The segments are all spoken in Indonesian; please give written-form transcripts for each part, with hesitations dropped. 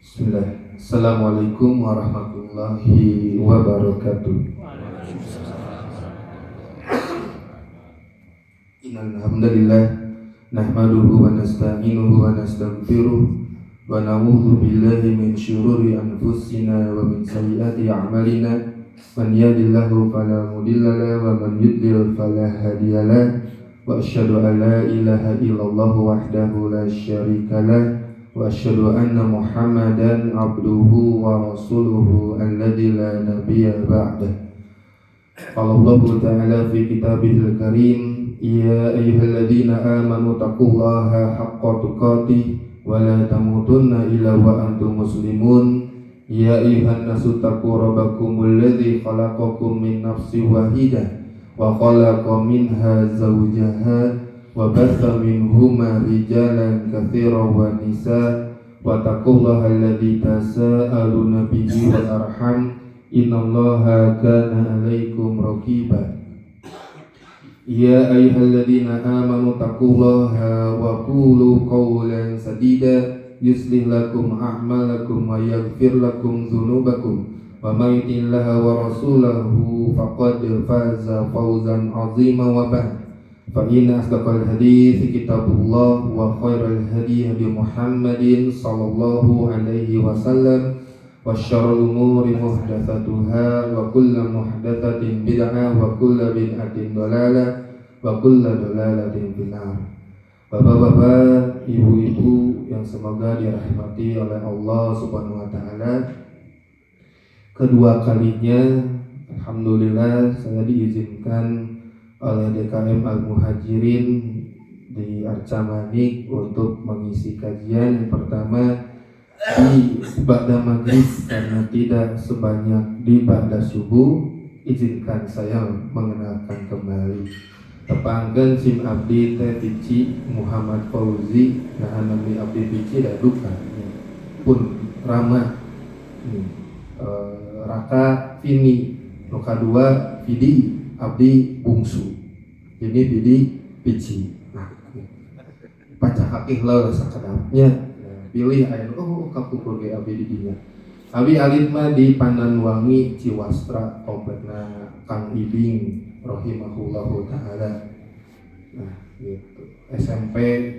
Bismillah. Assalamualaikum warahmatullahi wabarakatuh. Innal hamdalillah nahmaduhu wa nasta'inuhu wa nastaghfiruh wa na'udzu billahi min syururi anfusina wa min sayyiati a'malina. Man yahdihillahu fala mudilla lahu wa man yudlil fala hadiya lahu. Wa asyhadu an la ilaha illallah wahdahu la syarika lahu wa asyhadu anna Muhammadan abduhu wa rasuluhu alladzi la nabiyya ba'dah. Qala Allah Ta'ala fi kitabihil karim, ya ayyuhalladzina amanu taqullaha haqqa tuqatih wa la tamutunna illa wa antum muslimun. Ya ayyuhan nasu taqu rabbakumul ladzi khalaqakum min nafsin wahidah wa khalaqa minha zawjaha wa batha minhuma rijalan katsiran wa nisaa wa taqullaha alladzi tasaaluna bihi wal arham innallaha kana 'alaikum raqiba. Ya ayyuhalladzina amanu taqullaha wa qulu qawlan sadida yuslih lakum a'malakum wa yaghfir lakum dzunubakum wa may yuti'illaha wa rasulahu faqad faza fawzan 'azima wa ba'd. Fa inna asdaqal hadits kitabullah wa khairal hadi hadi Muhammadin sallallahu alaihi wasallam wa syarrul umuri muhdatsatuha wa kullu muhdatsatin bid'ah wa kullu bid'atin dhalalah wa kullu dhalalatin finnar. Bapak-bapak, ibu-ibu yang semoga dirahmati oleh Allah Subhanahu wa taala. Kedua kalinya alhamdulillah saya diizinkan oleh DKM Al-Muhajirin di Arca Manik untuk mengisi kajian yang pertama di ba'da maghrib karena tidak sebanyak di ba'da subuh. Izinkan saya mengenalkan kembali tepangkeun sim abdi teh Pici Muhammad Fauzi nah nami abdi Pici da duka pun Rama Raka Vini nu kadua Vidi abdi bungsu ini Vidi Pici. Nah pacakakih lah sakadapnya pilih aya kapupur ge abdi di dinya. Abi alit mah di Pananwangi Ciwastra komplekna Kang Ibing rahimahullahu taala. Nah gitu. SMP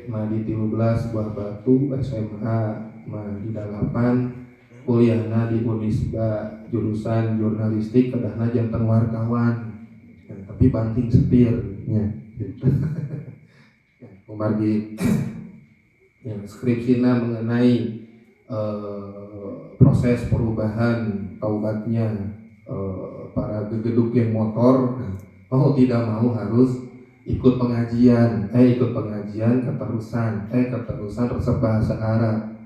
mah di 13 Buah Batu, SMA mah di 8, kuliahna di Unisba jurusan jurnalistik kedahna janten wartawan. Ya, tapi banting setir nya gitu. Ya, kumargi yang skripsina mengenai proses perubahan taubatnya para gegeduk yang motor. Mau tidak mau harus ikut pengajian keterusan resep bahasa Arab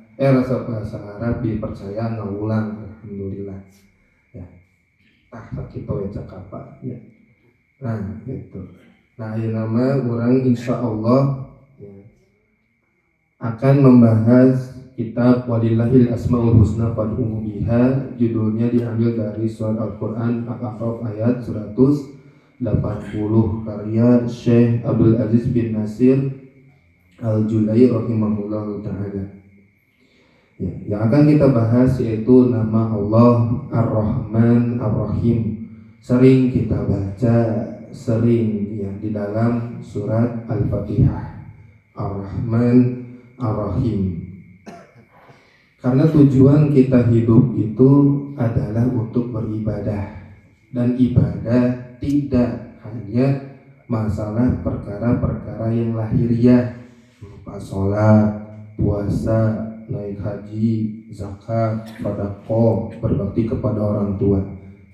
dipercaya ngaulang. Alhamdulillah ya sakitu we cakapa ya. Nah gitu. Nah ieu nama urang insyaallah ya, akan membahas kitab Walillahil Asmaul Husna fad'uhu biha. Judulnya diambil dari surat Al-Quran Al-A'raf ayat 180 karya Syekh Abdul Aziz bin Nasir Al-Julai rahimahullahu ta'ala. Ya, yang akan kita bahas yaitu nama Allah Ar-Rahman Ar-Rahim. Sering kita baca, sering ya di dalam surat Al-Fatihah Ar-Rahman Ar-Rahim. Karena tujuan kita hidup itu adalah untuk beribadah. Dan ibadah tidak hanya masalah perkara-perkara yang lahiriah, berupa sholat, puasa, naik haji, zakat, sedekah, berbakti kepada orang tua.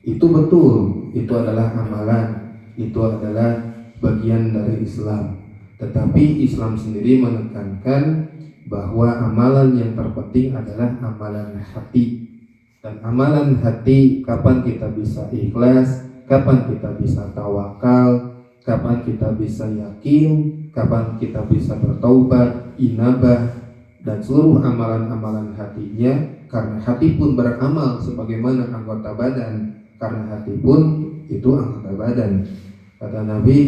Itu betul, itu adalah amalan, itu adalah bagian dari Islam. Tetapi Islam sendiri menekankan bahwa amalan yang terpenting adalah amalan hati. Dan amalan hati kapan kita bisa ikhlas, kapan kita bisa tawakal, kapan kita bisa yakin, kapan kita bisa bertaubat, inabah, dan seluruh amalan-amalan hatinya. Karena hati pun beramal sebagaimana anggota badan, karena hati pun itu anggota badan. Kata Nabi,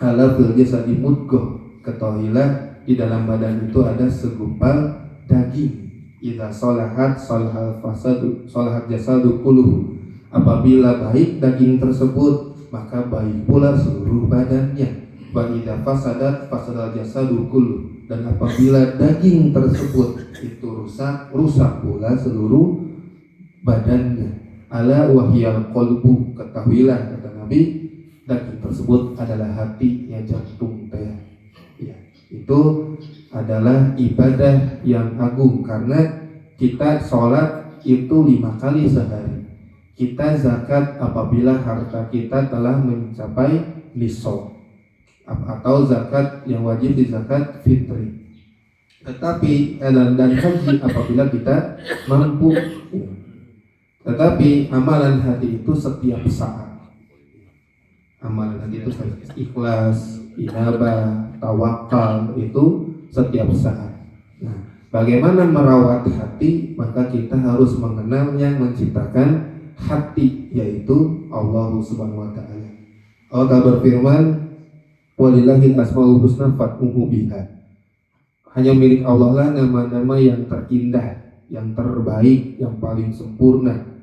ala fil jasadi mudghah, ketahuilah di dalam badan itu ada segumpal daging. Idza sholahat sholahat jasadu kulluhu. Apabila baik daging tersebut, maka baik pula seluruh badannya. Wa idza fasadal jasadu kulluhu. Dan apabila daging tersebut itu rusak pula seluruh badannya. Ala wahyal qalbu, ketahuilah kata Nabi, daging tersebut adalah hati, ya jantung teh. Ya, itu adalah ibadah yang agung karena kita sholat itu 5 kali sehari. Kita zakat apabila harta kita telah mencapai nisab, atau zakat yang wajib di zakat fitri. Tetapi dan haji apabila kita mampu. Tetapi amalan hati itu setiap saat. Amalan hati itu ikhlas, inabah, tawakal itu setiap saat. Nah, bagaimana merawat hati? Maka kita harus mengenal yang menciptakan hati, yaitu Allah Subhanahu wa taala. Allah berfirman, "Walillahil asmaul husna fad'uhu biha." Hanya milik Allah lah nama-nama yang terindah, yang terbaik, yang paling sempurna.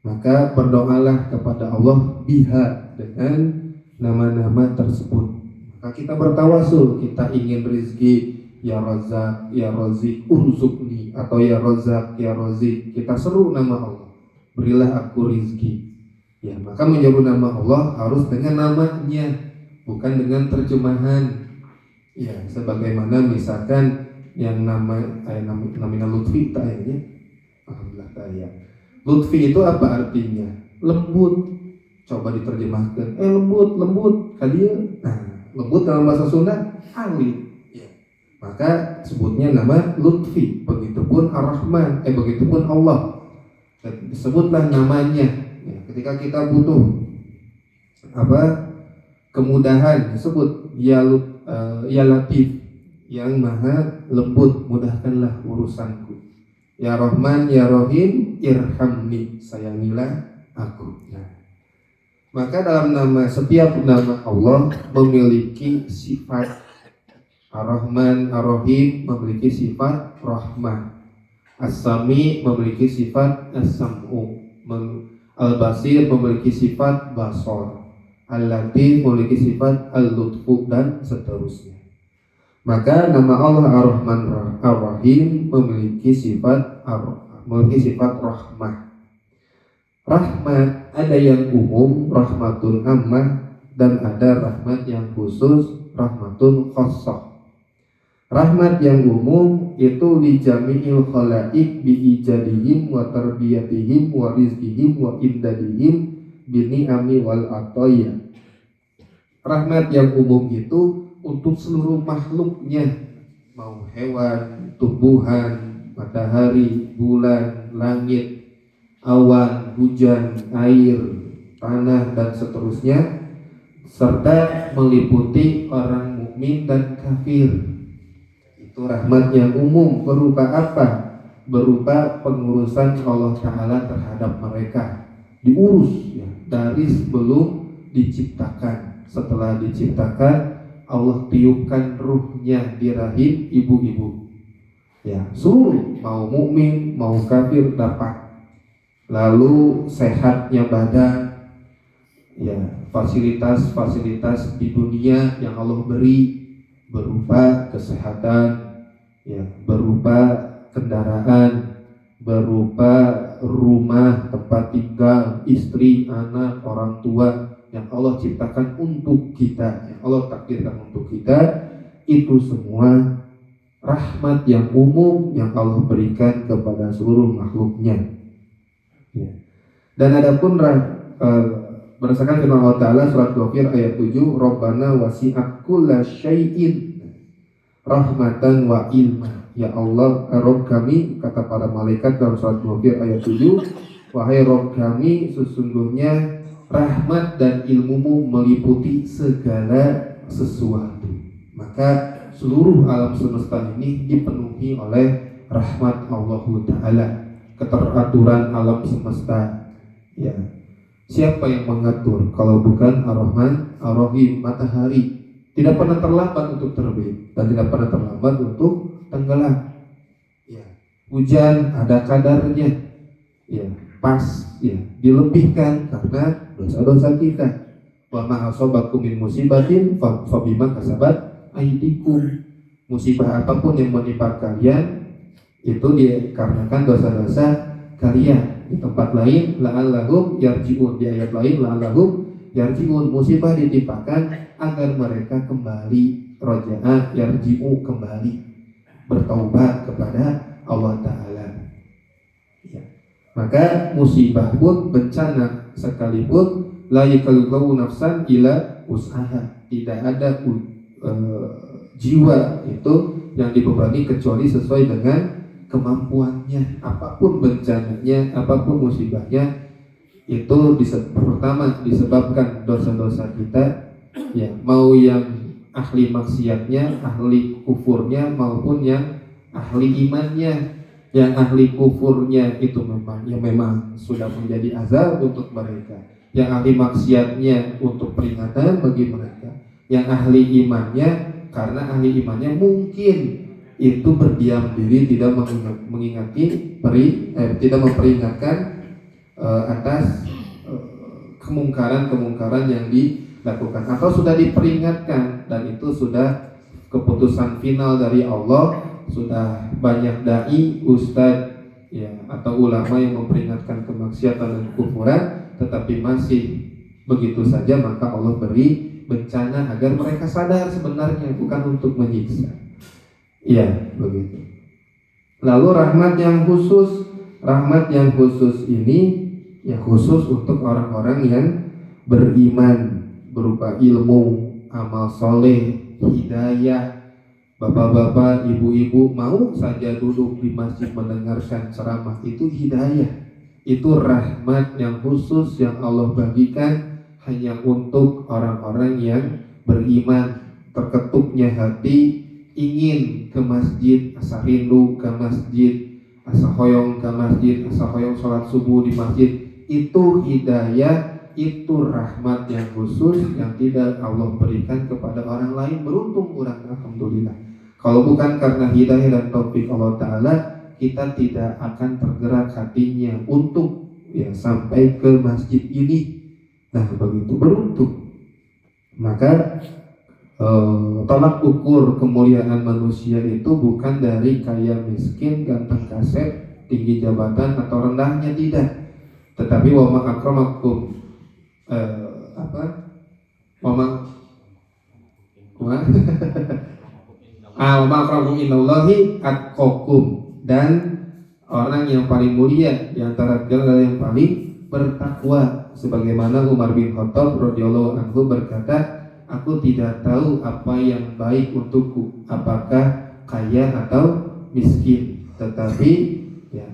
Maka berdoalah kepada Allah biha, dengan nama-nama tersebut. Maka kita bertawasul, kita ingin rezeki, ya Razak, ya Razik, urzukni, atau ya Razak, ya Razik. Kita seru nama Allah, berilah aku rezeki. Ya, maka menyeru nama Allah harus dengan namanya, bukan dengan terjemahan. Ya, sebagaimana misalkan yang namanya Lutfi tayanya. Alhamdulillah tayang. Lutfi itu apa artinya? Lembut. Coba diterjemahkan. Lembut kalian. Nah, lembut dalam bahasa Sunda halus. Ya. Maka sebutnya nama Lutfi. Begitupun Ar-Rahman. Begitupun Allah. Disebutlah namanya. Ya, ketika kita butuh kemudahan, disebut ya Latif, yang maha lembut, mudahkanlah urusanku. Ya Rahman, ya Rahim, irhamni, sayangilah aku. Nah, maka dalam setiap nama Allah memiliki sifat. Ar-Rahman, Ar-Rahim memiliki sifat rahmah. As-Sami memiliki sifat as-sam'u. Al-Basir memiliki sifat basar. Al-Latif memiliki sifat al-lutfu, dan seterusnya. Maka nama Allah Ar-Rahman Ar-Rahim memiliki sifat rahmah. Rahmat ada yang umum, rahmatun ammah, dan ada rahmat yang khusus, rahmatun khassah. Rahmat yang umum itu li jami'il khalaik bi ijadihim wa tarbiyatihim wa rizqihim wa imdadihim bi ni'ami wal ataya. Rahmat yang umum itu untuk seluruh makhluknya, mau hewan, tumbuhan, matahari, bulan, langit, awan, hujan, air, tanah, dan seterusnya, serta meliputi orang mukmin dan kafir. Itu rahmat yang umum. Berupa apa? Berupa pengurusan Allah Ta'ala terhadap mereka. Diurus ya, dari sebelum diciptakan. Setelah diciptakan, Allah tiupkan ruhnya di rahim ibu-ibu. Ya, seluruh mau mukmin, mau kafir dapat. Lalu sehatnya badan, ya, fasilitas-fasilitas di dunia yang Allah beri berupa kesehatan, ya, berupa kendaraan, berupa rumah, tempat tinggal, istri, anak, orang tua yang Allah ciptakan untuk kita, yang Allah takdirkan untuk kita. Itu semua rahmat yang umum yang Allah berikan kepada seluruh makhluknya. Ya. Dan adapun berdasarkan firman Allah Ta'ala surat Ghafir ayat 7, Rabbana wasi'at kulla syai'in rahmatan wa ilma. Ya Allah, Rabb kami, kata para malaikat dalam surat Ghafir ayat 7, wahai Rabb kami, sesungguhnya rahmat dan ilmumu meliputi segala sesuatu. Maka seluruh alam semesta ini dipenuhi oleh rahmat Allah Ta'ala. Keteraturan alam semesta, ya, siapa yang mengatur kalau bukan Ar-Rahman Ar-Rahim? Matahari Tidak pernah terlambat untuk terbit dan tidak pernah terlambat untuk tenggelam. Ya. Hujan ada kadarnya. Ya, pas ya, dilebihkan karena dosa-dosa kita. Wa ma asabakum min musibatin fa bima kasabat aydikum. Musibah apapun yang menimpa kalian itu dikarenakan dosa-dosa kalian. Di tempat lain la'allahum yarji'un, di ayat lain la'allahum yarji'un, musibah ditimpakan agar mereka kembali, roja'a yarji'u, kembali bertaubat kepada Allah Ta'ala. Ya. Maka musibah pun, bencana sekalipun, la yukallifu nafsan ila usaha, tidak ada jiwa itu yang dibebani kecuali sesuai dengan kemampuannya. Apapun bencananya, apapun musibahnya, itu pertama disebabkan dosa-dosa kita, ya, mau yang ahli maksiatnya, ahli kufurnya, maupun yang ahli imannya. Yang ahli kufurnya itu memang sudah menjadi azab untuk mereka. Yang ahli maksiatnya untuk peringatan bagi mereka. Yang ahli imannya, karena ahli imannya mungkin itu berdiam diri, tidak mengingati tidak memperingatkan atas kemungkaran yang dilakukan, atau sudah diperingatkan dan itu sudah keputusan final dari Allah. Sudah banyak dai, ustadz, ya, atau ulama yang memperingatkan kemaksiatan dan kufuran, tetapi masih begitu saja, maka Allah beri bencana agar mereka sadar sebenarnya, bukan untuk menyiksa. Ya, begitu. Lalu rahmat yang khusus ini ya khusus untuk orang-orang yang beriman, berupa ilmu, amal soleh, hidayah. Bapak-bapak, ibu-ibu mau saja duduk di masjid mendengarkan ceramah, itu hidayah. Itu rahmat yang khusus yang Allah bagikan hanya untuk orang-orang yang beriman. Terketuknya hati ingin ke masjid, asa rindu ke masjid, asa hoyong ke masjid, asa hoyong sholat subuh di masjid, itu hidayah. Itu rahmat yang khusus yang tidak Allah berikan kepada orang lain. Beruntung orang, alhamdulillah. Kalau bukan karena hidayah dan taufik Allah Ta'ala, kita tidak akan tergerak hatinya untuk sampai ke masjid ini. Nah, begitu beruntung. Maka tolak ukur kemuliaan manusia itu bukan dari kaya miskin, ganteng kaset, tinggi jabatan atau rendahnya, tidak. Tetapi wa ma akramakum ma'akrakum inallahi atqakum, dan orang yang paling mulia di antara kalian adalah yang paling bertakwa. Sebagaimana Umar bin Khattab radhiyallahu anhu berkata, aku tidak tahu apa yang baik untukku, apakah kaya atau miskin, tetapi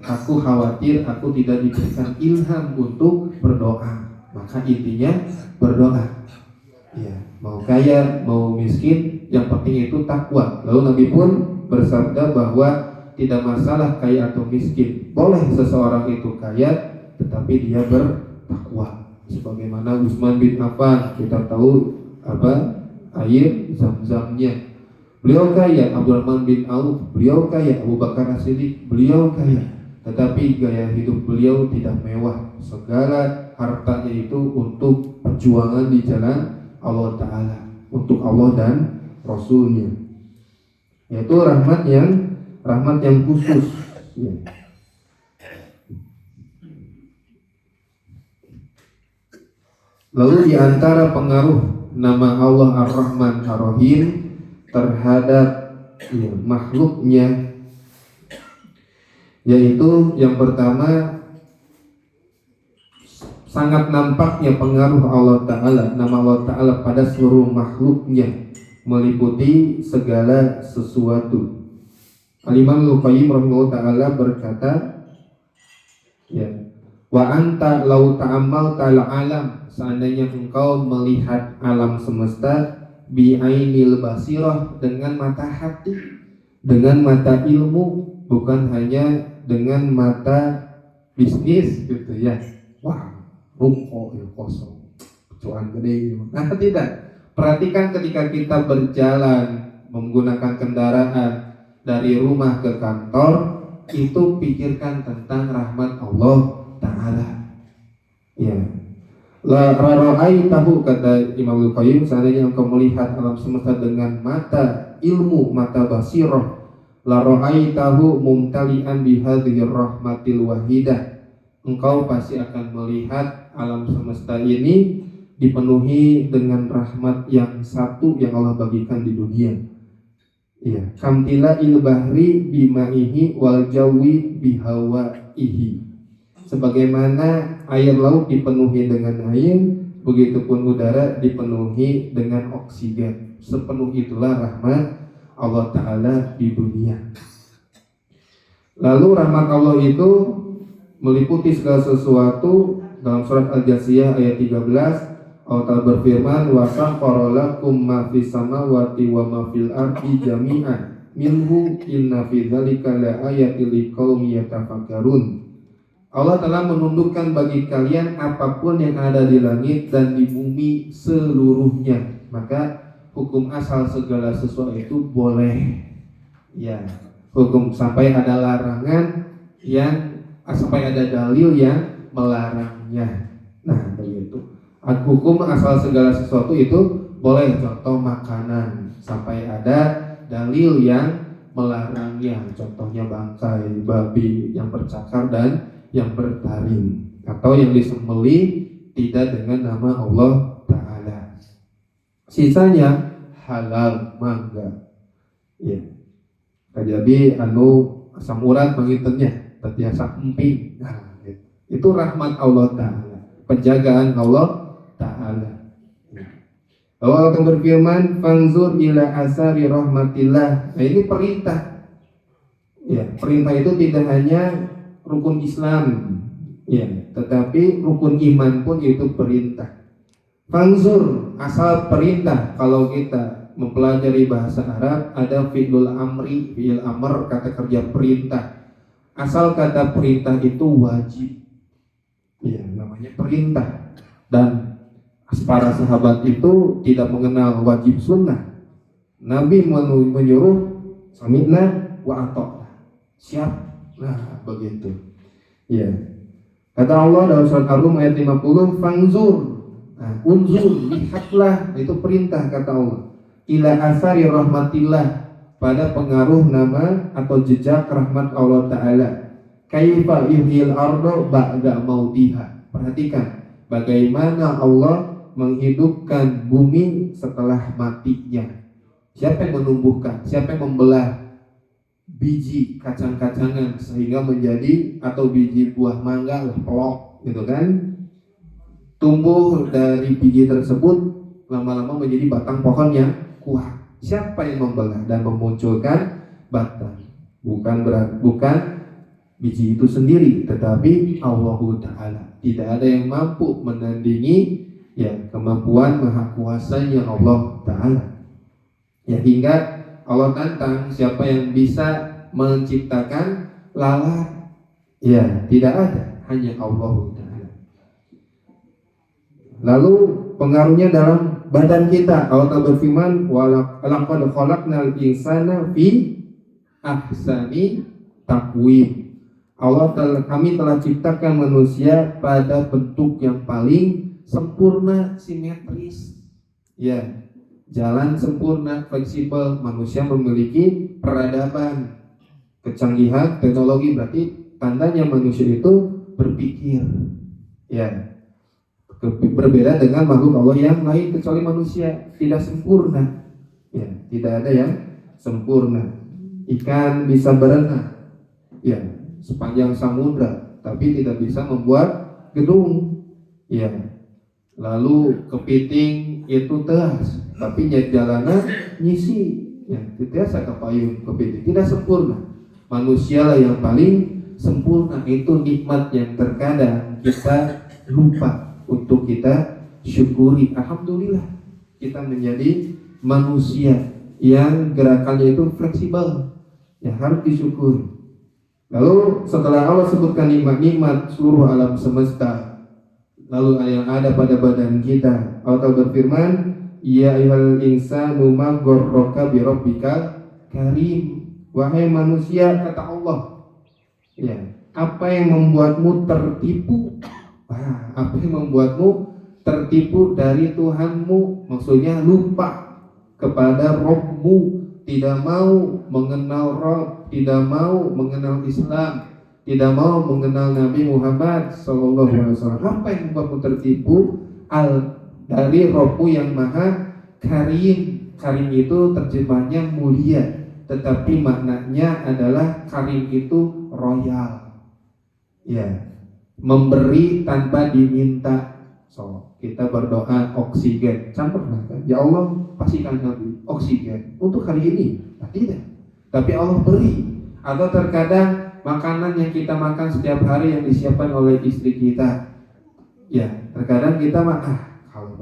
aku khawatir aku tidak diberikan ilham untuk berdoa. Maka intinya berdoa. Ya, mau kaya, mau miskin, yang penting itu takwa. Lalu Nabi pun bersabda bahwa tidak masalah kaya atau miskin. Boleh seseorang itu kaya, tetapi dia bertakwa. Sebagaimana Utsman bin Affan, kita tahu air zam-zamnya. Beliau kaya. Abdurrahman bin Auf, beliau kaya. Abu Bakar As-Siddiq, beliau kaya. Tetapi gaya hidup beliau tidak mewah. Segala hartanya itu untuk perjuangan di jalan Allah Ta'ala, untuk Allah dan Rasulnya. Yaitu rahmat yang khusus. Ya. Lalu di antara pengaruh nama Allah Ar-Rahman Ar-Rahim terhadap makhluknya, yaitu yang pertama, sangat nampaknya pengaruh Allah Ta'ala, nama Allah Ta'ala pada seluruh makhluknya, meliputi segala sesuatu. Al-Imam Al-Qayyim rahimahullah ta'ala berkata, wa anta lau ta'ammal ta'ala alam, seandainya engkau melihat alam semesta bi'ainil basirah, dengan mata hati, dengan mata ilmu, bukan hanya dengan mata bisnis gitu ya. Wah, ruko ya kosong, cuan gede. Nah, tidak. Perhatikan ketika kita berjalan menggunakan kendaraan dari rumah ke kantor, itu pikirkan tentang rahmat Allah Ta'ala. Ya. La ra'aitahu, kata Imam Al-Qayyim, seandainya engkau melihat alam semesta dengan mata ilmu, mata basirah, la ra'aitahu mumtali'an bihadhihi rahmatil wahidah, engkau pasti akan melihat alam semesta ini dipenuhi dengan rahmat yang satu yang Allah bagikan di dunia. Iya, kamtila il bahri bimaihi wal jawi bihawaihi. Sebagaimana air laut dipenuhi dengan air, begitupun udara dipenuhi dengan oksigen. Sepenuh itulah rahmat Allah Ta'ala di dunia. Lalu rahmat Allah itu meliputi segala sesuatu. Dalam surat Al-Jasiyah ayat 13, Allah Ta'ala berfirman, wa sakhkhara lakum ma fis samawati wa ma fil ardi jami'an minhu inna fi dzalika la ayatil liqaumin yatafakkarun. Allah Ta'ala menundukkan bagi kalian apapun yang ada di langit dan di bumi seluruhnya. Maka hukum asal segala sesuatu itu boleh. Ya, hukum sampai ada larangan sampai ada dalil yang melarangnya. Nah, begitu. Hukum asal segala sesuatu itu boleh, contoh makanan, sampai ada dalil yang melarangnya, contohnya bangkai babi yang bercakar dan yang bertaring, atau yang disembelih tidak dengan nama Allah Ta'ala. Sisanya halal mangga. Ya. Kajabi asam urat mangitennya, tadi asam emping. Nah, itu rahmat Allah Ta'ala, penjagaan Allah Ta'ala. Lalu Allah berfirman, "Fanzur ila asari rahmatillah." Nah, ini perintah. Ya, perintah itu tidak hanya rukun Islam, ya, tetapi rukun iman pun itu perintah. Fanzur, asal perintah. Kalau kita mempelajari bahasa Arab, ada fi'lul amri, fi'il amr, kata kerja perintah. Asal kata perintah itu wajib. Ya, namanya perintah. Dan para sahabat itu tidak mengenal wajib sunnah. Nabi menyuruh sami'na wa ata'na, siap. Nah, begitu. Ya. Kata Allah dalam surat Ar-Rum ayat 50, "Fangzur." Nah, unzur, lihatlah, itu perintah kata Allah. Ila asari rahmatillah, pada pengaruh nama atau jejak rahmat Allah Ta'ala. Kaifa yuhyil ardo ba'da mautiha. Perhatikan bagaimana Allah menghidupkan bumi setelah matinya. Siapa yang menumbuhkan? Siapa yang membelah biji kacang-kacangan sehingga menjadi, atau biji buah mangga pelok gitu kan, tumbuh dari biji tersebut lama-lama menjadi batang pohon yang kuat. Siapa yang membelah dan memunculkan batang? Bukan biji itu sendiri, tetapi Allah Ta'ala. Tidak ada yang mampu menandingi ya kemampuan maha kuasanya Allah Ta'ala. Ya, hingga Allah tantang, siapa yang bisa menciptakan lalat? Ya, tidak ada, hanya Allah Ta'ala. Lalu pengaruhnya dalam badan kita, Allah Ta'ala berfirman, walaqad khalaqnal insana fi ahsani taqwim. Kami telah ciptakan manusia pada bentuk yang paling sempurna, simetris. Ya, jalan sempurna, fleksibel. Manusia memiliki peradaban, kecanggihan teknologi, berarti tandanya manusia itu berpikir. Ya, berbeda dengan makhluk Allah yang lain kecuali manusia, tidak sempurna. Ya, tidak ada yang sempurna. Ikan bisa berenang, ya, sepanjang samudra, tapi tidak bisa membuat gedung. Ya, lalu kepiting itu teas, tapi jalanan nyisi. Ya, titiasa kepayun kepiting, tidak sempurna. Manusialah yang paling sempurna. Itu nikmat yang terkadang kita lupa untuk kita syukuri. Alhamdulillah kita menjadi manusia yang gerakannya itu fleksibel, ya, harus disyukuri. Lalu setelah Allah sebutkan nikmat-nikmat seluruh alam semesta, lalu yang ada pada badan kita, Allah berfirman, ya ayyuhal insanu ma gharraka bi rabbikal karim. Wahai manusia, kata Allah, ya, apa yang membuatmu tertipu? Apa yang membuatmu tertipu dari Tuhanmu? Maksudnya lupa kepada Rabbmu, tidak mau mengenal Rabb, tidak mau mengenal Islam, tidak mau mengenal Nabi Muhammad SAW. Apa yang membuatmu tertipu dari Rabbmu yang maha karim? Karim itu terjemahnya mulia, tetapi maknanya adalah karim itu royal, ya, memberi tanpa diminta. So, kita berdoa oksigen, campur kan? Ya Allah, pastikan kami oksigen untuk hari ini. Nah, tidak, tapi Allah beri. Atau terkadang makanan yang kita makan setiap hari yang disiapkan oleh istri kita, ya, terkadang kita kalau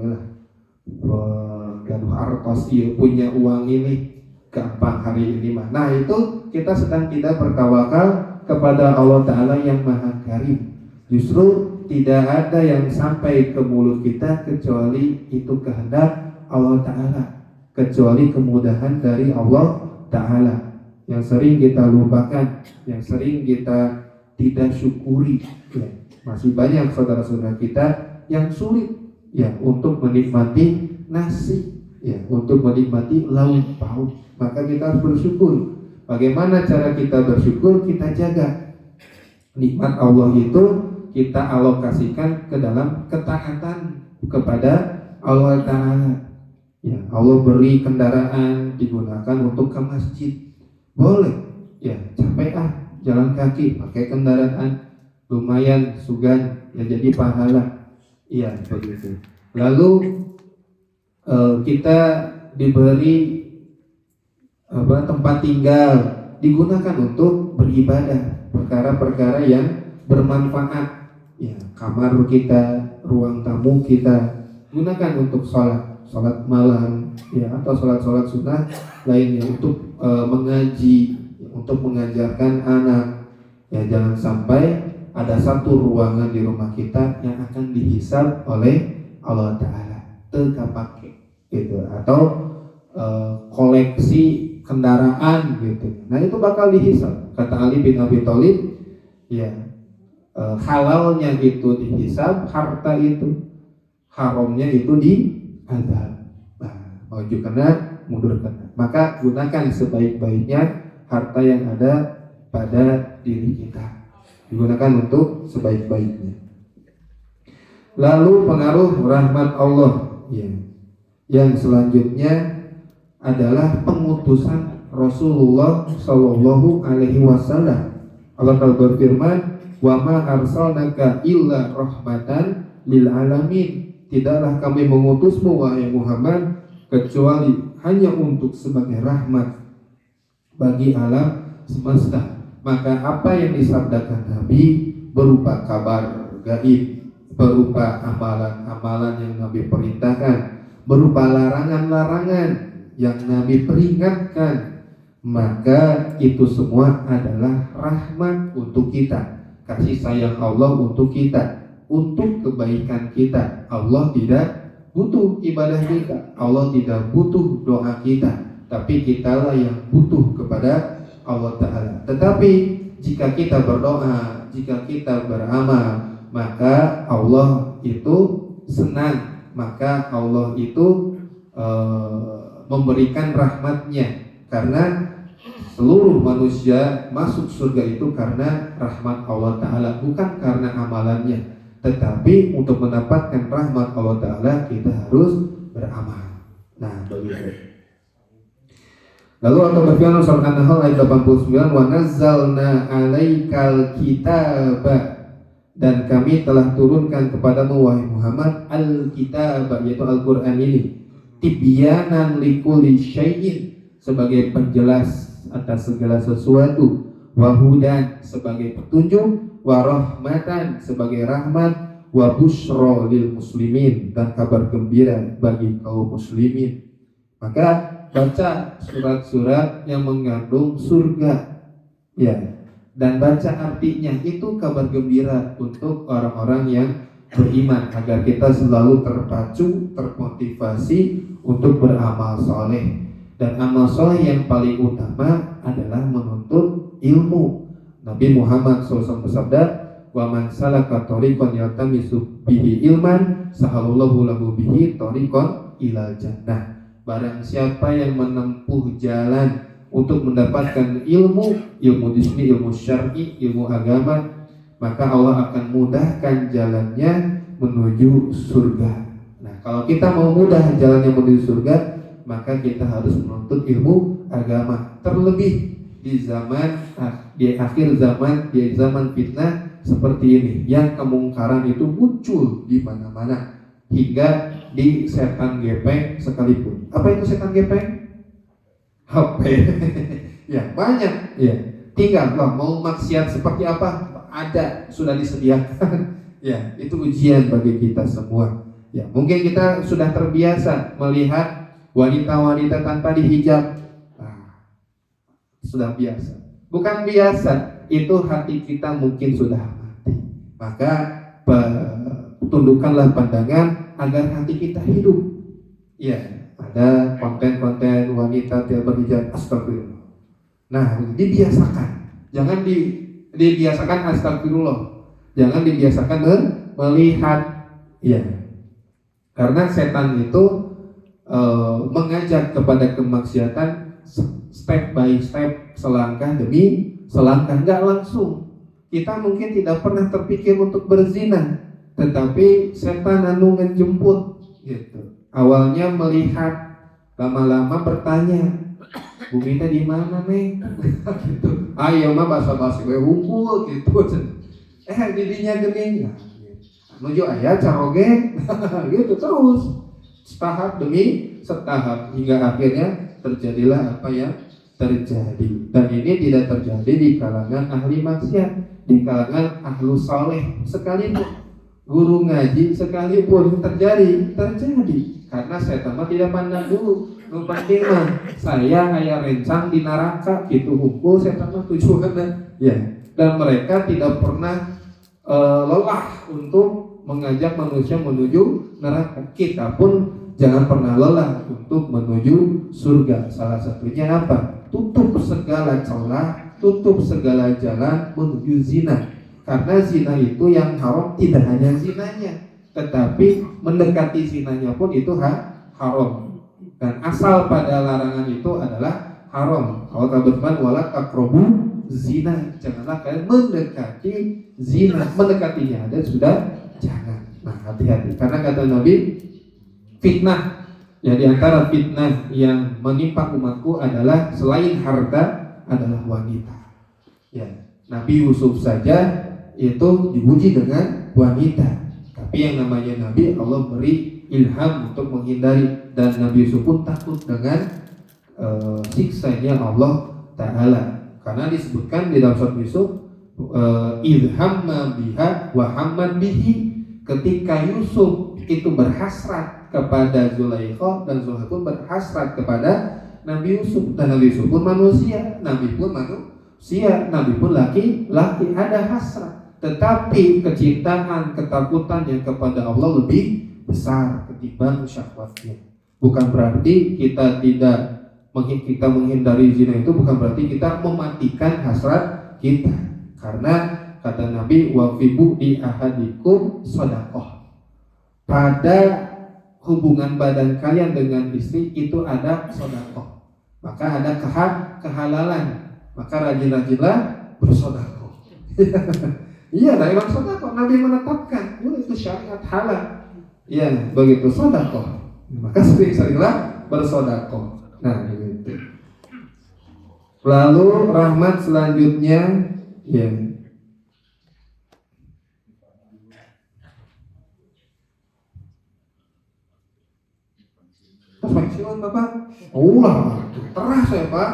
gaduh artos, punya uang ini gampang hari ini mah. Nah, itu kita sedang tidak bertawakal kepada Allah Ta'ala yang maha karim. Justru tidak ada yang sampai ke mulut kita kecuali itu kehendak Allah Ta'ala, kecuali kemudahan dari Allah Ta'ala yang sering kita lupakan, yang sering kita tidak syukuri, ya. Masih banyak saudara-saudara kita yang sulit, ya, untuk menikmati nasi, ya, untuk menikmati lauk pauk. Maka kita harus bersyukur. Bagaimana cara kita bersyukur? Kita jaga nikmat Allah itu, kita alokasikan ke dalam ketaatan kepada Allah Ta'ala. Ya, Allah beri kendaraan digunakan untuk ke masjid, boleh, ya, capek jalan kaki, pakai kendaraan, lumayan sugan, ya, jadi pahala, iya begitu. Lalu kita diberi tempat tinggal, digunakan untuk beribadah, perkara-perkara yang bermanfaat, ya, kamar kita, ruang tamu kita gunakan untuk sholat malam, ya, atau sholat sunnah lainnya, untuk mengaji, untuk mengajarkan anak, ya. Jangan sampai ada satu ruangan di rumah kita yang akan dihisab oleh Allah Ta'ala, terkapake gitu, atau koleksi kendaraan gitu. Nah, itu bakal dihisab. Kata Ali bin Abi Thalib, ya, halalnya itu dihisab, harta itu, haramnya itu diazab. Nah, maju kena, mundur kena. Maka gunakan sebaik-baiknya harta yang ada pada diri kita, digunakan untuk sebaik-baiknya. Lalu pengaruh rahmat Allah, ya, yang selanjutnya adalah pengutusan Rasulullah Shallallahu Alaihi Wasallam. Allah berfirman, wa ma arsalnaka illa rahmatan lil alamin. Tidaklah kami mengutusmu wahai Muhammad kecuali hanya untuk sebagai rahmat bagi alam semesta. Maka apa yang disabdakan Nabi berupa kabar gaib, berupa amalan-amalan yang Nabi perintahkan, berupa larangan-larangan yang Nabi peringatkan, maka itu semua adalah rahmat untuk kita, kasih sayang Allah untuk kita, untuk kebaikan kita. Allah tidak butuh ibadah kita, Allah tidak butuh doa kita, tapi kitalah yang butuh kepada Allah Ta'ala. Tetapi jika kita berdoa, jika kita beramal, maka Allah itu senang, maka Allah itu memberikan rahmatnya, karena seluruh manusia masuk surga itu karena rahmat Allah Ta'ala, bukan karena amalannya. Tetapi untuk mendapatkan rahmat Allah Ta'ala kita harus beramal. Nah, begitu. Lalu Allah berfirman surat An-Nahl ayat 89, wa nazzalna 'alaikal kitaba, dan kami telah turunkan kepadamu wahai Muhammad al-kitab, yaitu Al-Qur'an ini, tibyanan likulli syai'in, sebagai penjelas atas segala sesuatu, wa hudan, sebagai petunjuk, wa rahmatan, sebagai rahmat, wa busyra lil muslimin, dan kabar gembira bagi kaum muslimin. Maka baca surat-surat yang mengandung surga, ya, dan baca artinya, itu kabar gembira untuk orang-orang yang beriman, agar kita selalu terpacu, termotivasi untuk beramal soleh. Dan amal soleh yang paling utama adalah menuntut ilmu. Nabi Muhammad SAW bersabda, "Wa man salaka thoriqan yaltamisu bihi ilman, sahalallahu lahu bihi thoriqan ilal jannah." Barang siapa yang menempuh jalan untuk mendapatkan ilmu di sini ilmu syar'i, ilmu agama, maka Allah akan mudahkan jalannya menuju surga. Nah, kalau kita mau mudah jalannya menuju surga, maka kita harus menuntut ilmu agama. Terlebih di akhir zaman, di zaman fitnah seperti ini, yang kemungkaran itu muncul di mana-mana, hingga di setan gepeng sekalipun. Apa itu setan gepeng? HP. Ya, banyak. Ya, tinggal mau maksiat seperti apa, ada, sudah disediakan. Ya, itu ujian bagi kita semua. Ya, mungkin kita sudah terbiasa melihat wanita-wanita tanpa dihijab. Sudah biasa. Bukan biasa, itu hati kita mungkin sudah mati. Maka tundukkanlah pandangan agar hati kita hidup. Ya, ada konten-konten wanita tidak berhijab, astagfirullah. Nah, dibiasakan. Jangan dibiasakan astagfirullah. Jangan dibiasakan melihat. Ya, karena setan itu mengajak kepada kemaksiatan step by step, selangkah demi selangkah, nggak langsung. Kita mungkin tidak pernah terpikir untuk berzina, tetapi setan ngejemput gitu. Awalnya melihat, lama-lama bertanya, "Bu Mita di mana, Neng?" gitu. "Ayo mah basa-basi we hungkul," gitu. Didinya geuning. Menuju aya caroge. Gitu terus. Setahap demi setahap hingga akhirnya terjadilah apa yang terjadi. Dan ini tidak terjadi di kalangan ahli maksiat, di kalangan ahlu saleh sekalipun, guru ngaji sekalipun terjadi. Karena setan mah tidak pandang dulu. Nu penting mah saya aya rencang di neraka gitu hukum setan mah tujuannya. Ya. Dan mereka tidak pernah lelah untuk mengajak manusia menuju neraka. Kita pun jangan pernah lelah untuk menuju surga. Salah satunya apa? Tutup segala celah, tutup segala jalan menuju zina. Karena zina itu yang haram tidak hanya zinanya, tetapi mendekati zinanya pun itu haram. Dan asal pada larangan itu adalah haram. Allah berfirman, "Wala taqrabu zina." Janganlah kalian mendekati zina. Mendekatinya ada sudah jangan. Nah, hati-hati. Karena kata Nabi, fitnah, ya di antara fitnah yang menimpa umatku adalah selain harta adalah wanita. Ya, Nabi Yusuf saja itu diuji dengan wanita. Tapi yang namanya Nabi, Allah beri ilham untuk menghindari, dan Nabi Yusuf pun takut dengan siksanya Allah Ta'ala. Karena disebutkan di dalam surat Yusuf, idhamma biha wa hammad bihi. Ketika Yusuf itu berhasrat kepada Zulaikha dan Zulaikha pun berhasrat kepada Nabi Yusuf, dan Nabi Yusuf pun manusia, Nabi pun manusia, Nabi pun laki-laki, ada hasrat. Tetapi kecintaan, ketakutannya kepada Allah lebih besar ketimbang syahwatnya. Bukan berarti kita menghindari zina, itu bukan berarti kita mematikan hasrat kita. Karena kata Nabi, wafibu di ahadikum sedekah. Pada hubungan badan kalian dengan istri itu ada sedekah. Maka ada kehalalan. Maka rajin-rajinlah bersedekah. Iya, dari emang sedekah Nabi menetapkan, itu syariat halal. Ya, begitu sedekah. Maka sering-seringlah bersedekah. Nah, begitu. Lalu rahmat selanjutnya, ya. Pensiun Bapak? Teras ya Pak.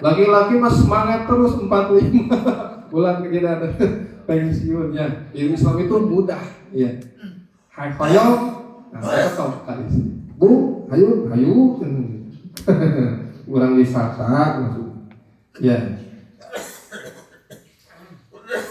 Laki-laki mas semangat terus 45 bulan kita ada pensiunnya. Di Islam itu mudah, ya. Hayo, nah saya tahu kali sih. Bu, hayu, kurang wisata maksudnya. Ya.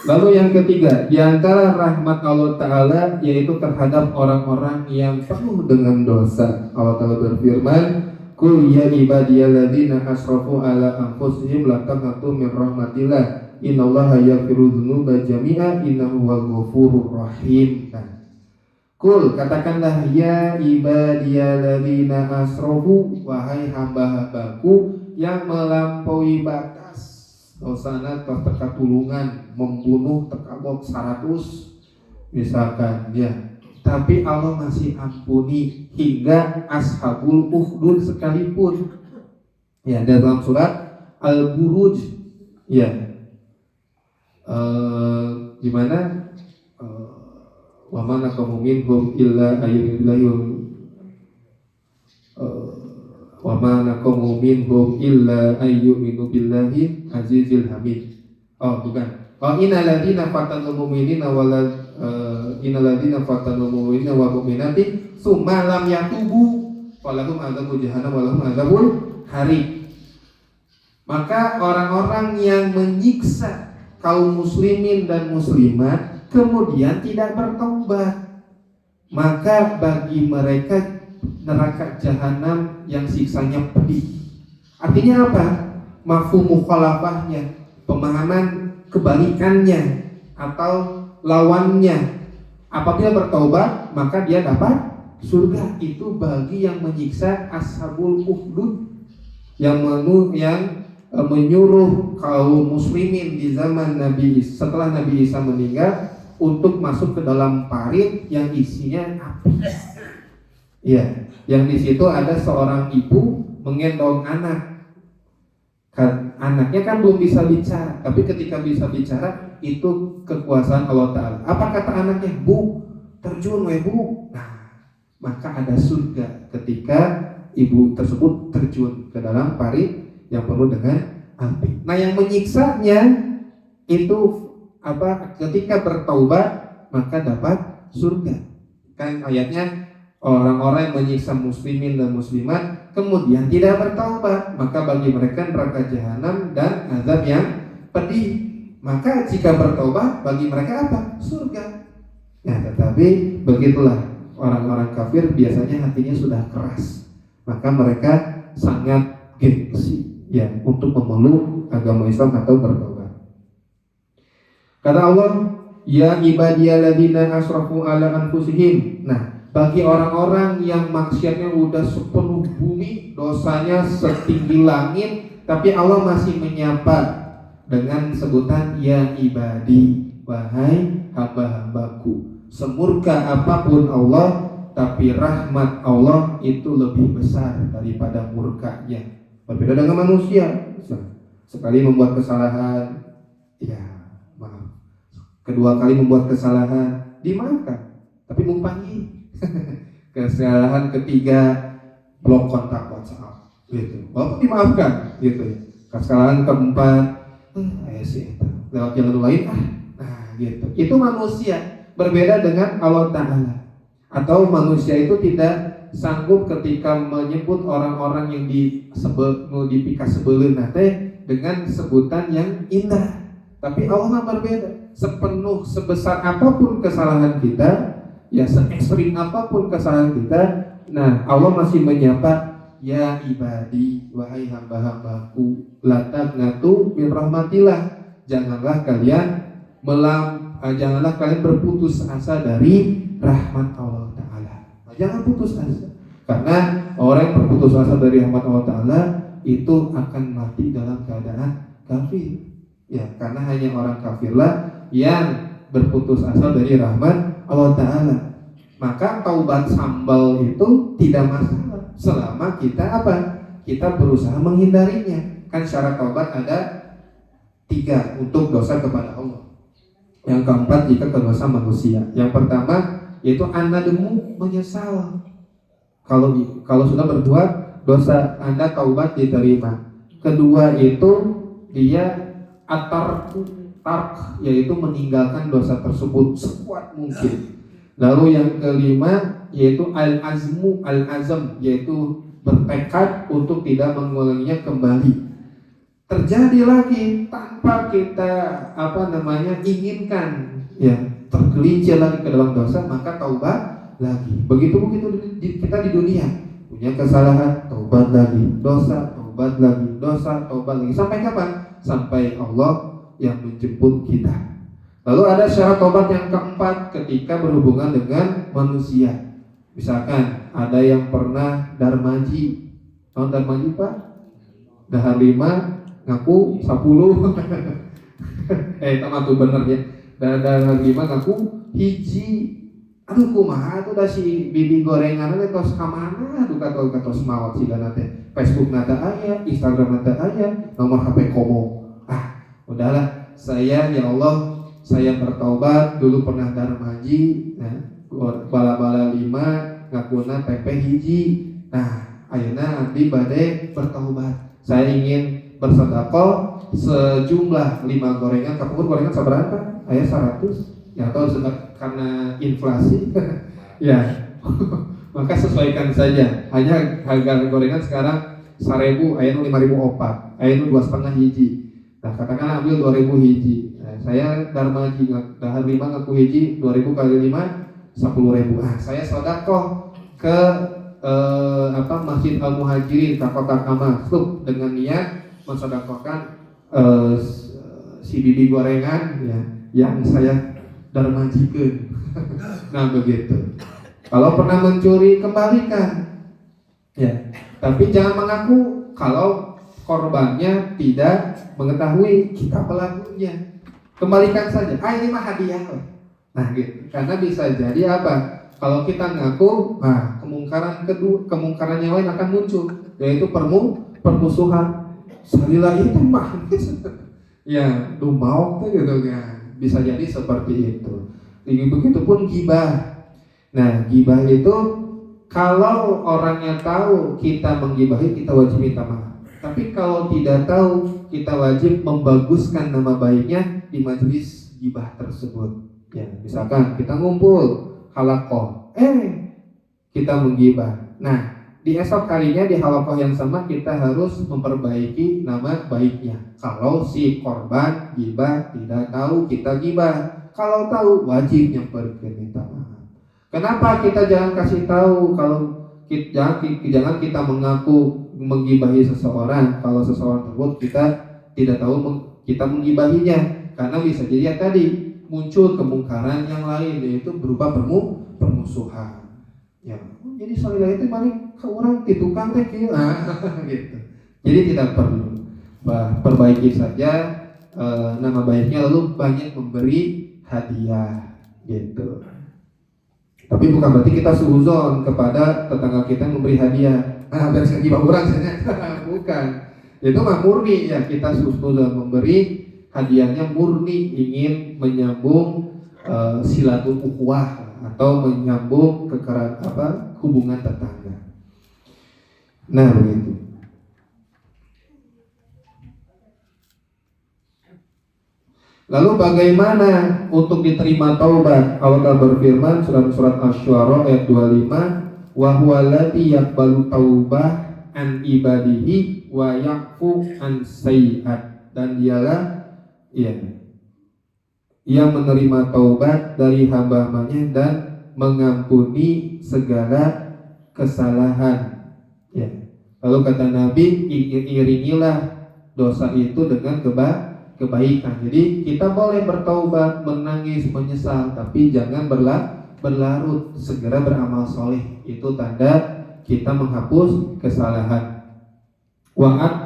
Lalu yang ketiga, di antara rahmat Allah Ta'ala yaitu terhadap orang-orang yang penuh dengan dosa. Allah Ta'ala berfirman, Qul ya ibadiyalladzina asrafu ala anfusihim la taqnatu min rahmatillah innallaha yaghfiru dzunuba jami'a innahu huwal ghafurur rahim. Qul, katakanlah ya ibadiyalladzina asrafu, wahai hamba-hambaku yang melampaui batas dosana teka tulungan, membunuh tekabok 100 misalkan ya, tapi Allah masih ampuni hingga ashabul ukhdud sekalipun ya. Dalam surat Al-Buruj ya, gimana wa ma naqamu minhum illa ayyubillahi wa ma naqamu minhum illa ayyuminu billahi azizil hamid. Oh bukan, oh innal ladzina fatanul mu'minina innal ladzina fatanul mu'minina wa mu'minati tsumma lam yatubu falahum adzabul jahannam wa lahum adzabul harik. Maka orang-orang yang menyiksa kaum muslimin dan muslimat kemudian tidak bertaubat, maka bagi mereka neraka jahanam yang siksanya pedih. Artinya apa? Mafhum mukhalafahnya, pemahaman kebalikannya atau lawannya. Apabila bertaubat maka dia dapat surga. Itu bagi yang menyiksa ashabul ukhdud, yang menyuruh kaum muslimin di zaman Nabi setelah Nabi Isa meninggal untuk masuk ke dalam parit yang isinya api. Ya, yang di situ ada seorang ibu menggendong anak. Anaknya kan belum bisa bicara, tapi ketika bisa bicara itu kekuasaan Allah Ta'ala. Apa kata anaknya? Bu, terjun Bu. Nah, maka ada surga ketika ibu tersebut terjun ke dalam parit yang penuh dengan api. Nah, yang menyiksanya itu apa? Ketika bertaubat maka dapat surga. Kan ayatnya, orang-orang yang menyiksa muslimin dan muslimat kemudian tidak bertaubat maka bagi mereka neraka jahanam dan azab yang pedih. Maka jika bertaubat bagi mereka apa? Surga. Ya, tetapi begitulah orang-orang kafir biasanya hatinya sudah keras, maka mereka sangat gengsi ya untuk memeluk agama Islam atau bertaubat. Kata Allah, ya ibadiyalladzina asrafu ala anfusihim. Nah, bagi orang-orang yang maksiatnya udah sepenuh bumi, dosanya setinggi langit, tapi Allah masih menyapa dengan sebutan ya ibadi, wahai hamba-hambaku. Semurka apapun Allah, tapi rahmat Allah itu lebih besar daripada murkanya. Berbeda dengan manusia, sekali membuat kesalahan, ya maaf. Kedua kali membuat kesalahan, dimaafkan, tapi mumpangi. Kesalahan ketiga, blok kontak WhatsApp, gitu. Walaupun dimaafkan, gitu. Kesalahan keempat, lewat jalan lain, nah gitu. Itu manusia. Berbeda dengan Allah Ta'ala. Atau manusia itu tidak sanggup ketika menyebut orang-orang yang dipika sebelum nate dengan sebutan yang indah. Tapi Allah berbeda. Sebesar apapun kesalahan kita, ya se-ekstrim apapun kesalahan kita, nah Allah masih menyapa ya ibadi, wahai hamba-hambaku, la taqnatu min rahmatillah. Janganlah kalian berputus asa dari rahmat Allah Ta'ala. Nah, jangan putus asa, karena orang yang berputus asa dari rahmat Allah Ta'ala itu akan mati dalam keadaan kafir. Ya, karena hanya orang kafirlah yang berputus asa dari rahmat Allah Ta'ala. Maka taubat sambal itu tidak masalah selama kita apa? Kita berusaha menghindarinya. Kan syarat taubat ada 3 untuk dosa kepada Allah. Yang keempat jika ke dosa manusia. Yang pertama yaitu anademu, menyesal. Kalau sudah berbuat dosa, Anda taubat diterima. Kedua itu dia tark, yaitu meninggalkan dosa tersebut sekuat mungkin. Lalu yang kelima yaitu al-azm, yaitu bertekad untuk tidak mengulanginya kembali. terjadi lagi tanpa kita inginkan, ya, tergelincir lagi ke dalam dosa, maka taubat lagi. Begitu kita di dunia punya kesalahan, taubat lagi, dosa, taubat lagi, dosa, taubat lagi. Sampai kapan? Sampai Allah yang menjemput kita. Lalu ada syarat taubat yang keempat ketika berhubungan dengan manusia. Misalkan ada yang pernah darmaji. Tahun darmaji Pak? Dahar 5 ngaku 10. Tamat tuh bener ya. Dahar 5 ngaku hiji. Aduh kumaha tuh da si bibi gorengan teh tos ka mana? Aduh katos maot sigana teh. Facebook nata aya, Instagram nata aya, nomor HP komo. Udahlah, saya ya Allah, saya bertaubat, dulu pernah darmaji, bala-bala 5 ngakuna PP hiji. Ayeuna abdi bade bertaubat. Saya ingin bersedekah sejumlah 5 gorengan. Kapur gorengan saberapa? Aya 100. Ya atau karena inflasi. Ya. Maka sesuaikan saja. Hanya harga gorengan sekarang 1.000, aya 5.000 opat, aya 2,5 hiji. Katakan ambil 2.000 hiji. Saya darmaji dahar 5 ngaku hiji, 2.000 kali 5 10.000. Saya sedekah ke Masjid Al-Muhajirin ke Kota Kamasuk dengan niat mensedekahkan si bibi gorengan, ya, yang saya darmajikeun. Begitu. Kalau pernah mencuri, kembalikan. Ya, tapi jangan mengaku kalau korbannya tidak mengetahui kita pelakunya. Kembalikan saja. Ini mah hadiah. Gitu. Karena bisa jadi apa? Kalau kita ngaku, kemungkaran yang lain akan muncul, yaitu permusuhan. Salilah itu mah. Ya, mau gitu kan. Bisa jadi seperti itu. Begitupun gibah. Gibah itu kalau orangnya tahu kita menggibahi, kita wajib minta maaf. Tapi kalau tidak tahu, kita wajib membaguskan nama baiknya di majelis gibah tersebut. Ya, misalkan kita ngumpul halakoh, kita menggibah. Di esok harinya di halakoh yang sama kita harus memperbaiki nama baiknya. Kalau si korban gibah tidak tahu kita gibah, kalau tahu wajib nyamperkeun minta maaf. Kenapa kita jangan kasih tahu? Kalau jangan kita mengaku menggibahi seseorang kalau seseorang tersebut kita tidak tahu kita menggibahinya, karena bisa jadi tadi muncul kemungkaran yang lain, yaitu berupa permusuhan. Ya, jadi salilah itu maling ke orang ti tukang teh kieu gitu. Jadi tidak perlu. Perbaiki saja nama baiknya, lalu banyak memberi hadiah gitu. Tapi bukan berarti kita suuzon kepada tetangga kita yang memberi hadiah. Beres gibah urang saja. Bukan. Itu mah murni ya, kita suuzon memberi hadiahnya murni ingin menyambung silatul ukhuwah atau menyambung hubungan tetangga. Begitu. Lalu bagaimana untuk diterima taubat? Allah berfirman surat Asy-Syu'ara ayat 25, wa huwa alladzi yaqbalu taubah an ibadihi wa ya'fu an sayyi'at. Dan dialah yang menerima taubat dari hamba-hambanya dan mengampuni segala kesalahan. Lalu kata Nabi, iringilah dosa itu dengan kebaikan. Jadi kita boleh bertaubat, menangis, menyesal, tapi jangan berlarut, segera beramal soleh. Itu tanda kita menghapus kesalahan. Wa'at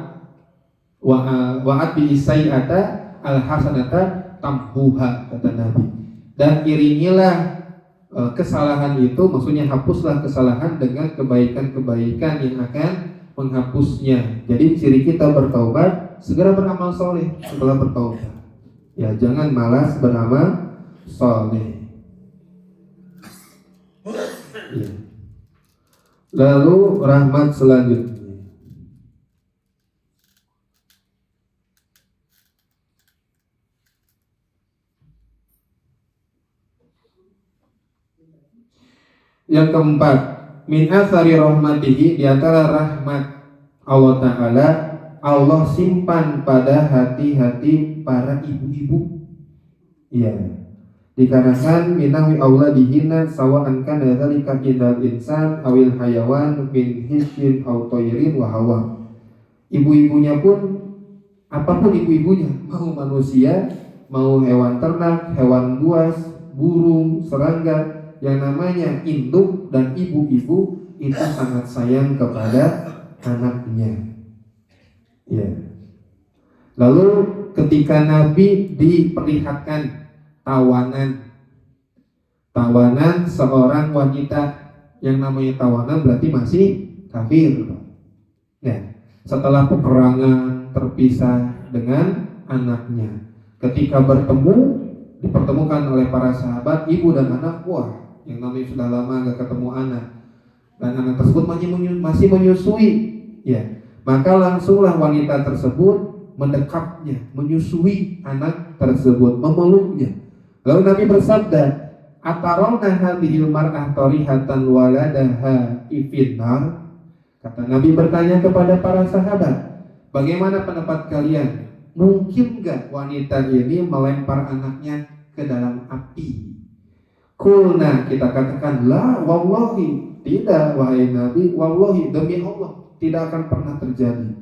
bi sayyi'ata al-hasanata tamhuha, kata Nabi. Dan iringilah kesalahan itu, maksudnya hapuslah kesalahan dengan kebaikan-kebaikan yang akan menghapusnya. Jadi ciri kita bertaubat, segera beramal soleh setelah bertaubat. Ya, jangan malas beramal soleh. Ya. Lalu rahmat selanjutnya. Yang keempat, min athari rahmatihi, di antara rahmat Allah Ta'ala Allah simpan pada hati-hati para ibu-ibu. Iya. Dikarenakan minawi auladihina sawa'an kana dzalika indal insan awil hayawan min hisyin aw tayrin wa hawa. Ibu-ibunya pun apapun ibu-ibunya, mau manusia, mau hewan ternak, hewan buas, burung, serangga, yang namanya induk dan ibu-ibu itu sangat sayang kepada anaknya. Ya. Lalu ketika Nabi diperlihatkan tawanan seorang wanita, yang namanya tawanan berarti masih kafir. Ya. Setelah peperangan terpisah dengan anaknya, ketika dipertemukan oleh para sahabat, ibu dan anak, wah, yang namanya sudah lama gak ketemu anak, dan anak tersebut masih menyusui, ya, maka langsunglah wanita tersebut mendekapnya, menyusui anak tersebut, memeluknya. Lalu Nabi bersabda, "Atarawna hadhil mar'ah tarihatan waladaha ifinnar?" Kata Nabi bertanya kepada para sahabat, bagaimana pendapat kalian? Mungkin gak wanita ini melempar anaknya ke dalam api? Kulna, kita katakan, la wallahi, tidak wahai Nabi, wallahi, demi Allah, tidak akan pernah terjadi.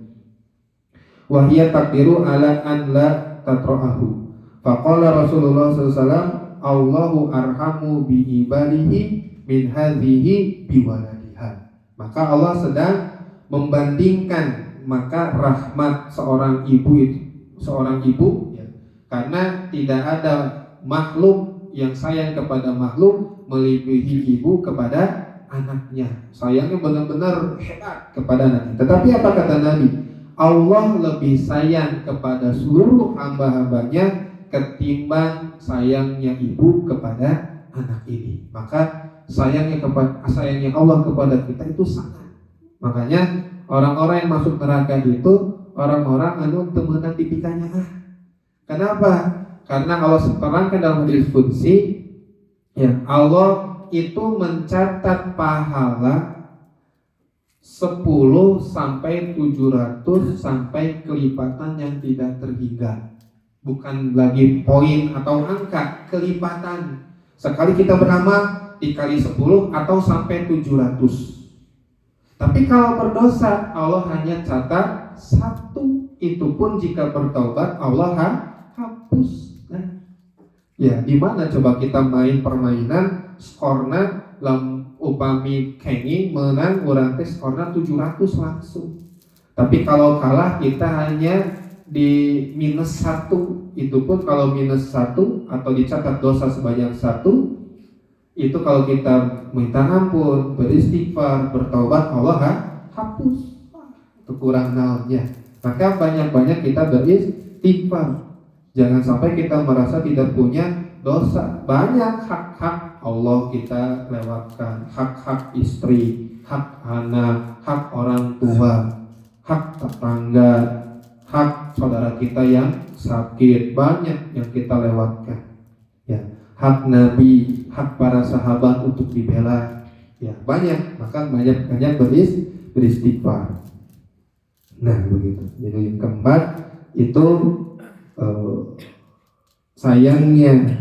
Wahia takdiru ala an la tatro'ahu. Faqala Rasulullah SAW, Allahu arhamu bi ibadihi min hadhihi biwaladiha. Maka Allah sedang membandingkan maka rahmat seorang ibu ya, karena tidak ada makhluk yang sayang kepada makhluk melebihi ibu kepada anaknya. Sayangnya benar-benar hebat kepada anaknya. Tetapi apa kata Nabi? Allah lebih sayang kepada seluruh hamba-hambanya ketimbang sayangnya ibu kepada anak ini. Maka sayangnya Allah kepada kita itu sangat. Makanya orang-orang yang masuk neraka itu orang-orang temenan tipikanya. Kenapa? Karena Allah terangkan dalam hadis qudsi, ya, Allah itu mencatat pahala 10 sampai 700 sampai kelipatan yang tidak terhingga. Bukan lagi poin atau angka, kelipatan. Sekali kita beramal dikali 10 atau sampai 700. Tapi kalau berdosa, Allah hanya catat 1. Itu pun jika bertaubat Allah hapus. Ya, di mana coba kita main permainan skorna upami kengi menang urang teh skorna 700 langsung. Tapi kalau kalah kita hanya di -1. Itu pun kalau -1 atau dicatat dosa sebanyak 1, itu kalau kita minta ampun, beristighfar, bertaubat, Allah hapus. Itu kurang naonnya. Maka banyak-banyak kita beristighfar. Jangan sampai kita merasa tidak punya dosa. Banyak hak-hak Allah kita lewatkan. Hak-hak istri, hak anak, hak orang tua, hak tetangga, hak saudara kita yang sakit. Banyak yang kita lewatkan. Ya, hak Nabi, hak para sahabat untuk dibela. Ya, banyak. Maka banyak beristighfar. Nah, begitu. Jadi yang keempat itu sayangnya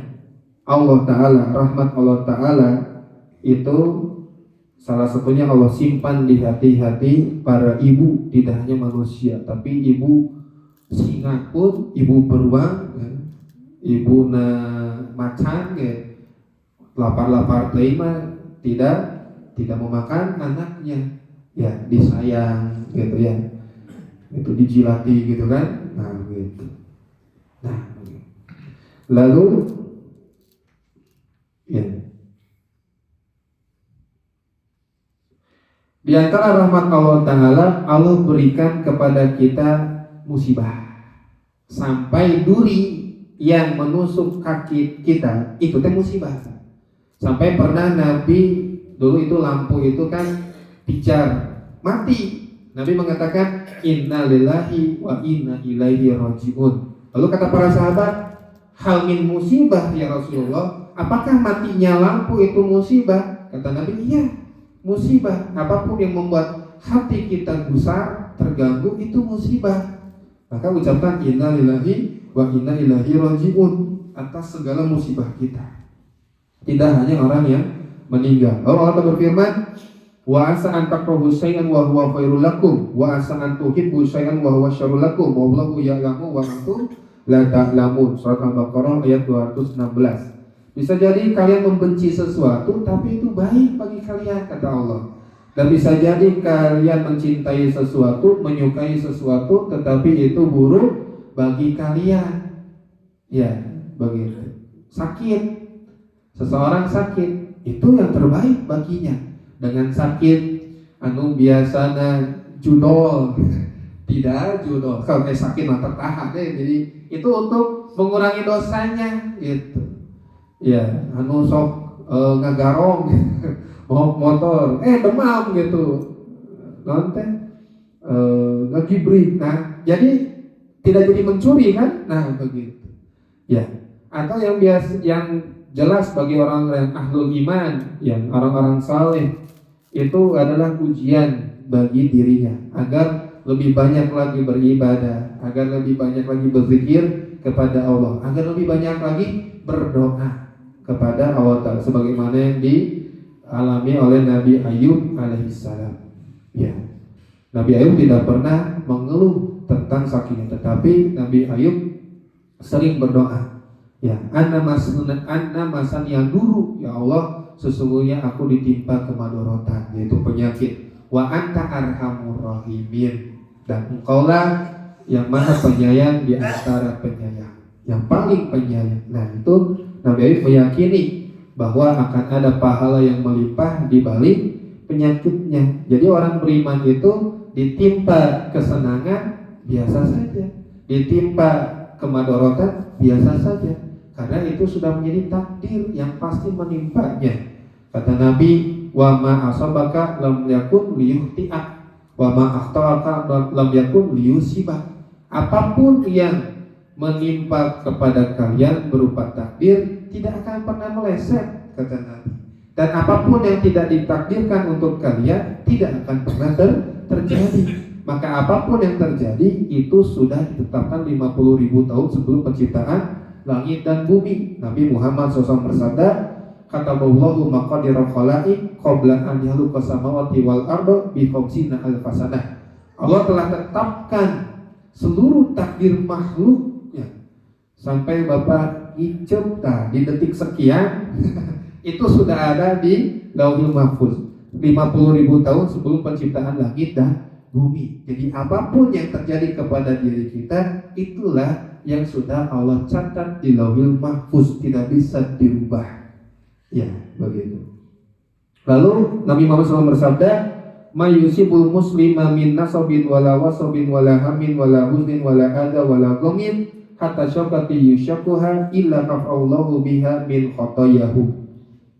Allah Ta'ala, rahmat Allah Ta'ala itu salah satunya Allah simpan di hati-hati para ibu, tidak hanya manusia, tapi ibu singa pun, ibu beruang, ibu na macan, lapar-lapar teima tidak memakan anaknya, ya disayang gitu ya, itu dijilati gitu kan, nah gitu. Nah, lalu ya, di antara rahmat Allah Ta'ala, Allah berikan kepada kita musibah. Sampai duri yang menusuk kaki kita itu teh musibah. Sampai pernah Nabi dulu itu lampu itu kan pijar mati. Nabi mengatakan innalillahi wa inna ilaihi rajiun. Lalu kata para sahabat, hal min musibah ya Rasulullah, apakah matinya lampu itu musibah? Kata Nabi, iya musibah. Apapun yang membuat hati kita gusar, terganggu, itu musibah. Maka ucapkan inna lillahi wa inna ilaihi raji'un atas segala musibah kita. Tidak hanya orang yang meninggal. Allah berfirman, wa asa an takrahu syai'an wa huwa khairul lakum wa asa an tuhibbu syai'an wa huwa syarrul lakum wallahu ya'lamu wa antum la ta'lamun. Surat Al-Baqarah ayat 216. Bisa jadi kalian membenci sesuatu tapi itu baik bagi kalian, kata Allah. Dan bisa jadi kalian mencintai sesuatu, menyukai sesuatu, tetapi itu buruk bagi kalian. Ya, begitu. Sakit, seseorang sakit, itu yang terbaik baginya. Dengan sakit, anu biasana judol, tidak judol. Kalau sakit mah tertahan deh. Jadi itu untuk mengurangi dosanya, gitu. Ya, anu sok ngagarong. Mau motor, demam gitu, nonton, ngegibrik. Nah, jadi tidak jadi mencuri kan? Nah, begitu. Ya, atau yang biasa, yang jelas bagi orang yang ahlul iman, yang orang-orang saleh, itu adalah ujian bagi dirinya agar lebih banyak lagi beribadah, agar lebih banyak lagi berzikir kepada Allah, agar lebih banyak lagi berdoa kepada Allah Ta'ala, sebagaimana yang dialami oleh Nabi Ayub alaihissalam. Ya, Nabi Ayub tidak pernah mengeluh tentang sakitnya, tetapi Nabi Ayub sering berdoa. Ya, anna masan yang dulu, ya Allah, sesungguhnya aku ditimpa kemadorotan, yaitu penyakit. Wa anta arhamur rahimin, dan engkaulah yang maha penyayang di antara penyayang, yang paling penyayang. Nah, itu Nabi Ayub meyakini bahwa akan ada pahala yang melimpah di balik penyakitnya. Jadi orang beriman itu ditimpa kesenangan biasa saja, ditimpa kemadorotan biasa saja, karena itu sudah menjadi takdir yang pasti menimpanya. Kata Nabi, wa ma asabaka lam yakun liyuhti'ak wa ma akhta'aka lam yakun liyusibak. Apapun yang menimpa kepada kalian berupa takdir tidak akan pernah meleset, kata Nabi. Dan apapun yang tidak ditakdirkan untuk kalian tidak akan pernah terjadi. Maka apapun yang terjadi itu sudah ditetapkan 50.000 tahun sebelum penciptaan langit dan bumi. Nabi Muhammad SAW bersabda, kataballahu maqadiral khalaiq qabla an yakhluqa samawati wal arda bi khamsina alfasanah. Allah telah tetapkan seluruh takdir makhluknya sampai Bapak ngicep di detik sekian itu sudah ada di Lauhul Mahfuz 50.000 tahun sebelum penciptaan langit dan bumi. Jadi apapun yang terjadi kepada diri kita, itulah yang sudah Allah catat di Lauhul Mahfuz, tidak bisa dirubah. Ya, begitu. Lalu Nabi Muhammad SAW bersabda, mayusibul muslima min nasabin wala wasabin wala hamin wala huznin wala adha wala ghamin hatta syakati yushakuha illa kaf'allahu biha min khotoyahu.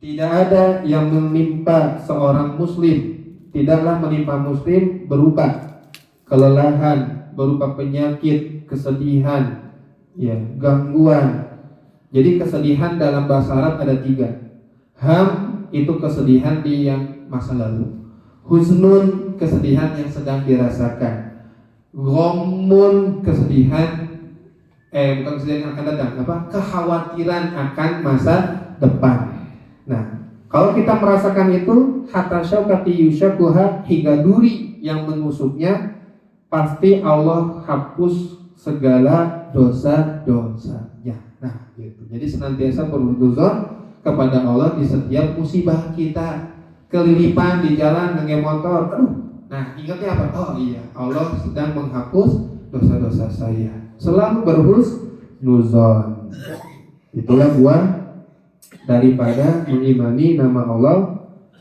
Tidak ada yang menimpa seorang muslim, tidaklah menimpa muslim berupa kelelahan, berupa penyakit, kesedihan, ya, gangguan. Jadi kesedihan dalam bahasa Arab ada 3. Ham itu kesedihan di yang masa lalu. Huznun kesedihan yang sedang dirasakan. Ghammun kesedihan bukan kesedihan yang akan datang, kekhawatiran akan masa depan. Nah, kalau kita merasakan itu, hatta syaukati yushakuha, hingga duri yang menusuknya, pasti Allah hapus segala dosa-dosanya. Nah, gitu. Jadi senantiasa berhusnuzon kepada Allah di setiap musibah kita. Kelilipan di jalan ngege motor, nah ingatnya apa? Oh iya, Allah sedang menghapus dosa-dosa saya. Selalu berhusnuzon. Itulah buah daripada mengimani nama Allah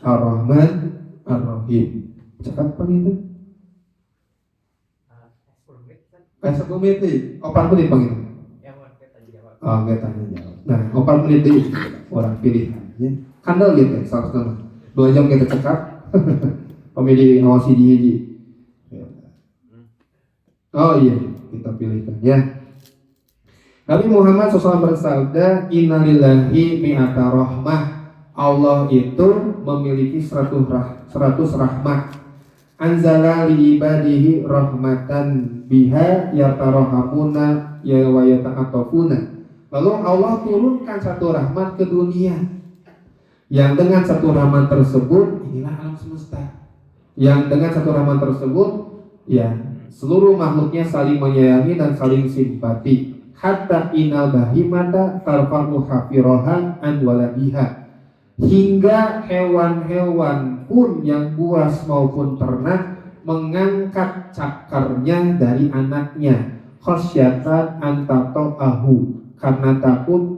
Ar-Rahman Ar-Rahim. Cepat pengingat. 10 menit nih. 4 menit pengingat. Oh, enggak tanya jawab. Nah, 4 menit nih orang pilihannya. Kandel gitu, 100 2 jam kita cekap. Pemilih ngawasi di hiji. Oh iya, kita pilihkan ya. Nabi Muhammad SAW bersabda, innalillahi mi'ata rahmah. Allah itu memiliki 100 rahmat. anzala li ibadihi rahmatan biha yatarahamuna ya wa yata'atafuna. Lalu Allah turunkan satu rahmat ke dunia, yang dengan satu rahmat tersebut inilah alam semesta, yang dengan satu rahmat tersebut ya seluruh makhluknya saling menyayangi dan saling simpati. Hatta inal bahimata tarfa'u hafirohan an waladiha, hingga hewan-hewan pun yang buas maupun ternak mengangkat cakarnya dari anaknya, khasyatan antata'ahu, karena takut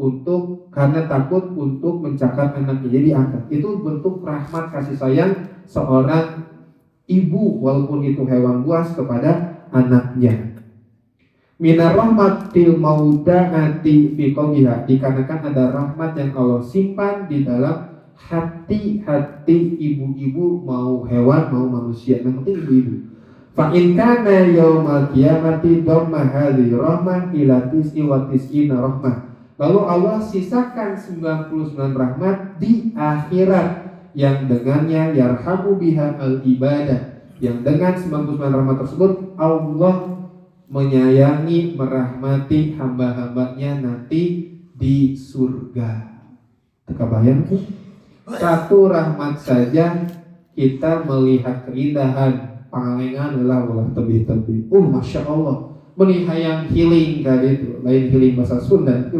untuk mencakar anaknya. Jadi angkat. Itu bentuk rahmat kasih sayang seorang ibu walaupun itu hewan buas kepada anaknya. Minar rahmatil mauda'ati fi qalbiha, dikarenakan ada rahmat yang Allah simpan di dalam hati-hati ibu-ibu, mau hewan mau manusia, yang penting ibu-ibu. Fa in kana yaumal qiyamati dhamma hadhihi rahmah ila tis'i wa tis'ina rahmah. Lalu Allah sisakan 99 rahmat di akhirat, yang dengannya yarhamu biha al-ibadah, yang dengan 99 rahmat tersebut Allah menyayangi, merahmati hamba-hambanya nanti di surga. Kebayang tuh? Satu rahmat saja kita melihat keindahan pangalengan adalah ulah tebih-tebih. Masya Allah. Menihayang healing tadi itu, lain healing bahasa Sunda,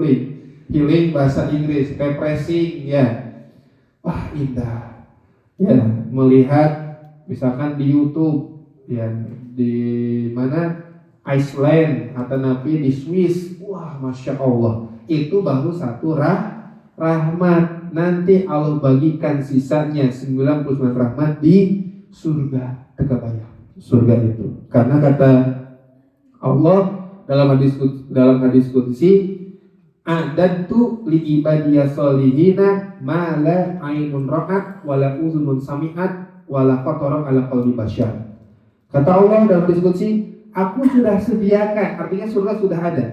healing bahasa Inggris, refreshing ya. Wah indah. Ya, melihat misalkan di YouTube ya, di mana Iceland atau Nabi di Swiss, wah masya Allah, itu baru satu rahmat. Nanti Allah bagikan sisanya 99 rahmat di surga. Kebayang surga itu, karena kata Allah dalam hadis qudsi, a'dadtu li ibadiyas solihina ma la ainun ra'at wa la uzunun sami'at wa la khatara ala qalbi bashar. Kata Allah dalam hadis qudsi, aku sudah sediakan, artinya surga sudah ada.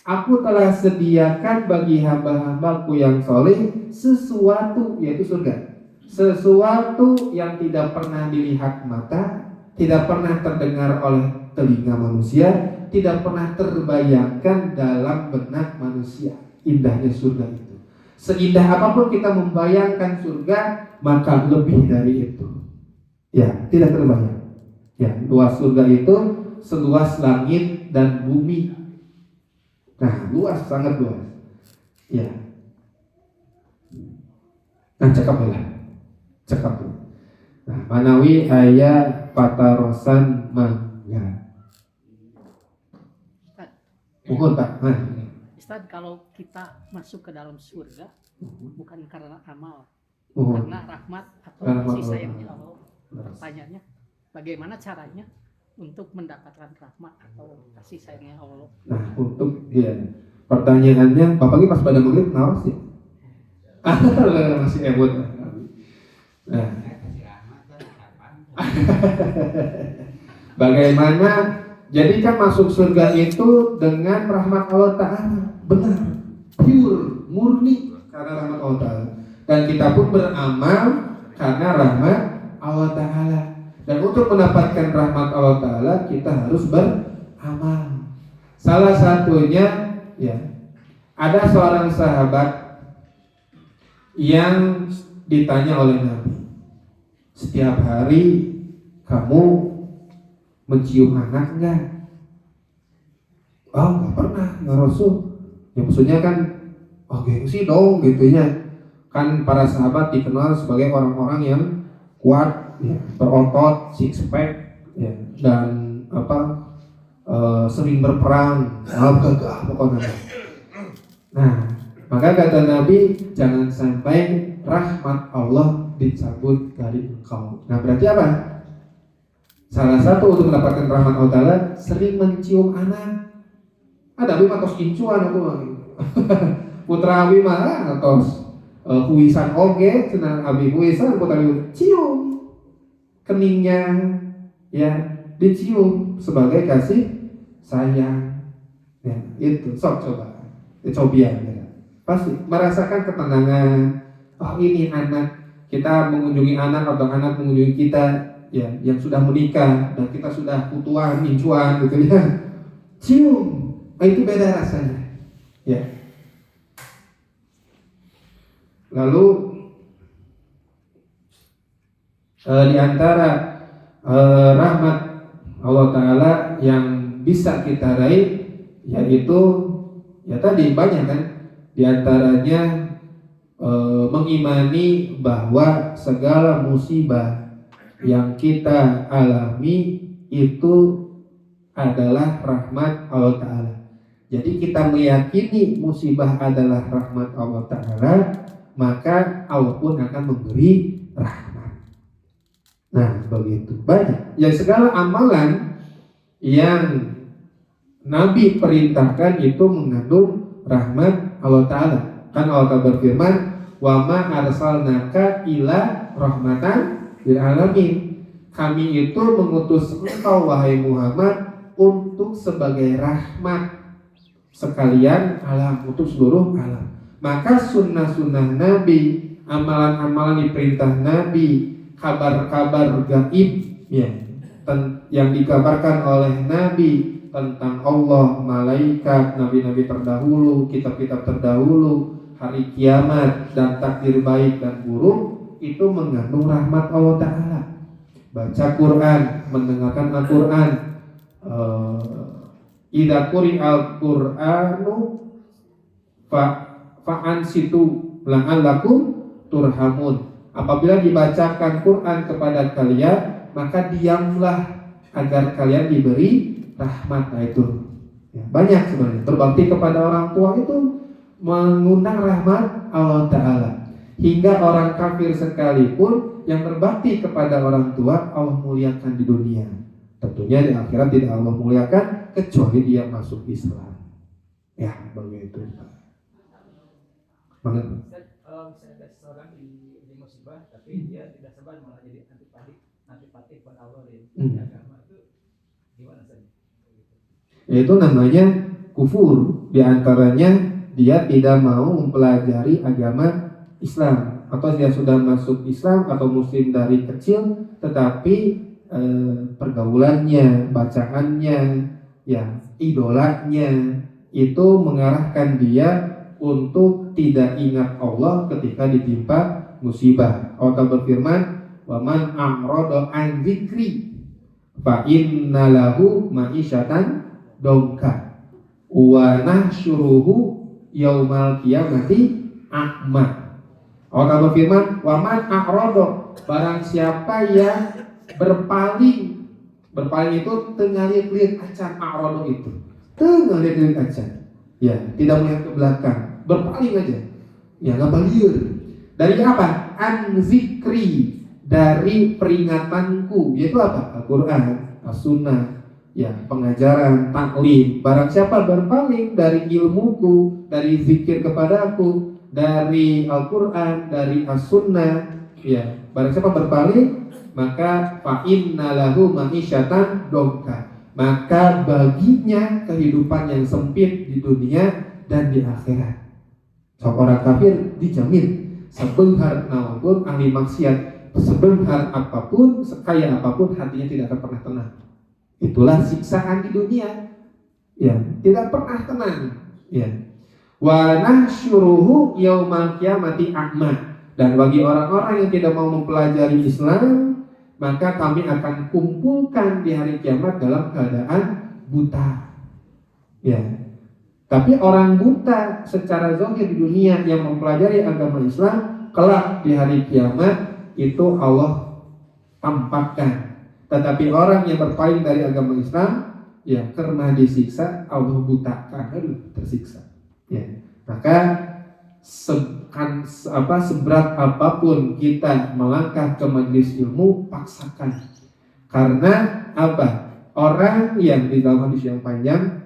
Aku telah sediakan bagi hamba-hambaku yang soleh sesuatu, yaitu surga. Sesuatu yang tidak pernah dilihat mata, tidak pernah terdengar oleh telinga manusia, tidak pernah terbayangkan dalam benak manusia. Indahnya surga itu. Seindah apapun kita membayangkan surga, maka lebih dari itu. Ya, tidak terbayang. Ya, luas surga itu seluas langit dan bumi. Nah, luas, sangat luas. Ya. Nah, cakap. Nah, manawi ayat patarosan mangga. Mohon Pak. Ustaz, kalau kita masuk ke dalam surga bukan karena amal, Oh. karena rahmat atau kasih sayangnya Allah. Pertanyaannya, bagaimana caranya untuk mendapatkan rahmat atau kasih sayangnya Allah? Nah, untuk pertanyaannya, Bapak ini pas pada maghrib nawas ya? Masih emot. Nah. Bagaimana? Jadi kan masuk surga itu dengan rahmat Allah Ta'ala. Benar, pure, murni karena rahmat Allah Ta'ala. Dan kita pun beramal karena rahmat Allah Ta'ala. Dan untuk mendapatkan rahmat Allah Ta'ala kita harus beramal. Salah satunya ya, ada seorang sahabat yang ditanya oleh Nabi, setiap hari kamu mencium anak enggak? Enggak pernah ya Rasul. Ya maksudnya kan gengsi dong gitunya. Kan para sahabat dikenal sebagai orang-orang yang kuat ya, berotot, six pack ya, dan sering berperang, gagah pokoknya. Nah, maka kata Nabi, jangan sampai rahmat Allah dicabut dari engkau. Nah, berarti apa? Salah satu untuk mendapatkan rahmat Allah Ta'ala, sering mencium anak. Ada abi matos incuan aku putra abi mah atos huisan oge, senang abi huisan putrawi cium keningnya ya, dicium sebagai kasih sayang ya, itu sok coba cobian ya. Pasti merasakan ketenangan. Ini anak, kita mengunjungi anak atau anak mengunjungi kita, ya yang sudah menikah dan kita sudah putuan, incuan gitu ya, cium, itu beda rasanya. Ya. Lalu di antara rahmat Allah Ta'ala yang bisa kita raih yaitu ya tadi banyak kan, di antaranya mengimani bahwa segala musibah yang kita alami itu adalah rahmat Allah Ta'ala. Jadi kita meyakini musibah adalah rahmat Allah Ta'ala, maka Allah pun akan memberi rahmat. Nah begitu banyak. Ya segala amalan yang Nabi perintahkan itu mengandung rahmat Allah Ta'ala. Kan Allah Ta'ala berfirman, wa ma arsalnaka ila rahmatan lil alamin. Kami itu mengutus engkau wahai Muhammad untuk sebagai rahmat sekalian alam, untuk seluruh alam. Maka sunnah-sunnah Nabi, amalan-amalan di perintah Nabi, kabar-kabar gaib ya, yang dikabarkan oleh Nabi tentang Allah, malaikat, nabi-nabi terdahulu, kitab-kitab terdahulu, hari kiamat dan takdir baik dan buruk, itu mengandung rahmat Allah Ta'ala. Baca Quran, mendengarkan Al-Quran, idza quri'al Qur'anu fa'ansitu la'allakum turhamun. Apabila dibacakan Quran kepada kalian, maka diamlah agar kalian diberi rahmat. Nah itu ya, banyak sebenarnya berbakti kepada orang tua itu mengundang rahmat Allah Ta'ala. Hingga orang kafir sekalipun yang berbakti kepada orang tua Allah muliakan di dunia. Tentunya di akhirat tidak Allah muliakan kecuali dia masuk Islam. Ya begitu. Kalau misalnya ada seseorang di musibah tapi dia tidak sabar malah jadi antipatik pada Allah di agama, itu gimana saja? Itu namanya kufur. Di antaranya dia tidak mau mempelajari agama Islam, atau dia sudah masuk Islam atau muslim dari kecil, tetapi pergaulannya, bacaannya, ya idolanya itu mengarahkan dia untuk tidak ingat Allah ketika ditimpa musibah. Allah berfirman, "Wa man a'rada an dzikri fa inna lahu ma'isyatan dongka wa nahsyuruhu yaumal qiyamati a'ma." Allah berfirman, "Wa man a'rada," barang siapa yang berpaling itu tengalir-lir acan. A'rada itu tengalir-lir acan, ya tidak melihat ke belakang, berpaling aja, ya nggak balieur. Dari apa? An zikri, dari peringatanku, yaitu apa? Al-Quran, As-Sunnah, ya pengajaran, taklim. Barang siapa berpaling dari ilmuku, dari zikir kepadaku, dari Al-Quran, dari As-Sunnah, ya barang siapa berpaling, maka fa inna lahu ma'isyatan dongka, maka baginya kehidupan yang sempit di dunia dan di akhirat. Seorang kafir dijamin sebenghar naupun ahli maksiat, sebenghar apapun, sekaya apapun, hatinya tidak akan pernah tenang. Itulah siksaan di dunia, ya tidak pernah tenang. Ya. Wa nahsyuruhu yaumal qiyamati a'ma, dan bagi orang-orang yang tidak mau mempelajari Islam, maka kami akan kumpulkan di hari kiamat dalam keadaan buta. Ya. Tapi orang buta secara zahir di dunia yang mempelajari agama Islam, kelak di hari kiamat itu Allah tampakkan. Tetapi orang yang berpaling dari agama Islam, ya karena disiksa, Allah butakan, tersiksa. Ya, maka seberat apapun kita melangkah ke majelis ilmu, paksakan. Karena apa? Orang yang di dalam hadis yang panjang,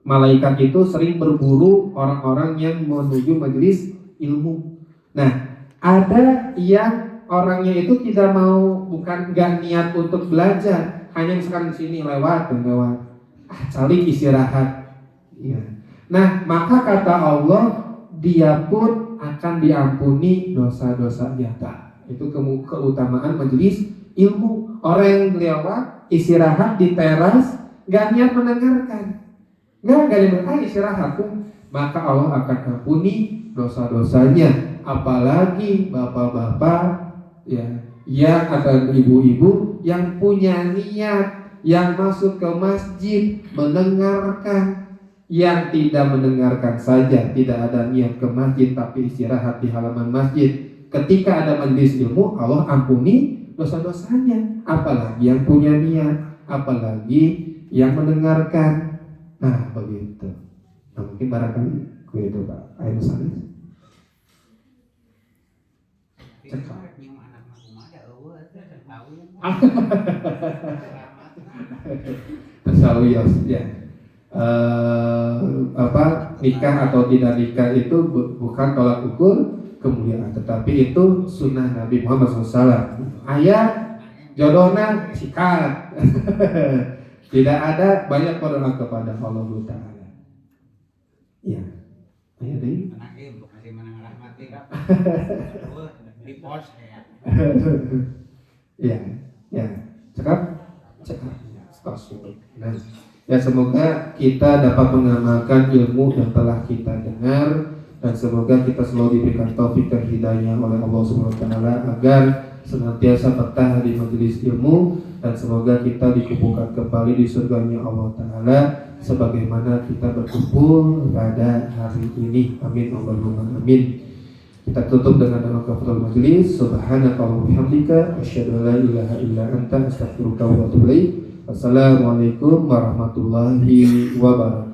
malaikat itu sering berburu orang-orang yang menuju majelis ilmu. Nah, ada yang orangnya itu tidak mau, bukan gak niat untuk belajar, hanya misalkan di sini lewat, calik istirahat. Ya. Nah, maka kata Allah, dia pun akan diampuni dosa-dosa nyata. Itu keutamaan majelis ilmu. Orang yang lewat istirahat di teras gak niat mendengarkan, gak niat istirahat tuh, maka Allah akan ampuni dosa-dosanya. Apalagi bapak-bapak ya, yang atau ibu-ibu yang punya niat, yang masuk ke masjid mendengarkan, yang tidak mendengarkan saja, tidak ada niat ke masjid tapi istirahat di halaman masjid. Ketika ada majelis ilmu, Allah ampuni dosa-dosanya. Apalagi yang punya niat, apalagi yang mendengarkan. Nah begitu. Nah mungkin barangkali begitu Pak. Ayo misalnya. Tasawiyos ya. Nikah atau tidak nikah itu bukan tolak ukur kemuliaan, tetapi itu sunnah Nabi Muhammad SAW. Ayat jodohna sikat. Tidak ada, banyak berdoa kepada Allah Ta'ala. Ya. Ayat ini. Ya, ya. Cakap. Nah, ya semoga kita dapat mengamalkan ilmu yang telah kita dengar, dan semoga kita selalu diberikan taufik dan hidayah oleh Allah Subhanahu wa taala agar senantiasa betah di majelis ilmu, dan semoga kita dikumpulkan kembali di surganya Allah Ta'ala sebagaimana kita berkumpul pada hari ini. Amin Allahumma amin. Kita tutup dengan doa kafaratul majelis. Subhanakallahumma wa bihamdika asyhadu an la ilaha illa anta astaghfiruka wa atubu ilaik. Wassalamualaikum warahmatullahi wabarakatuh.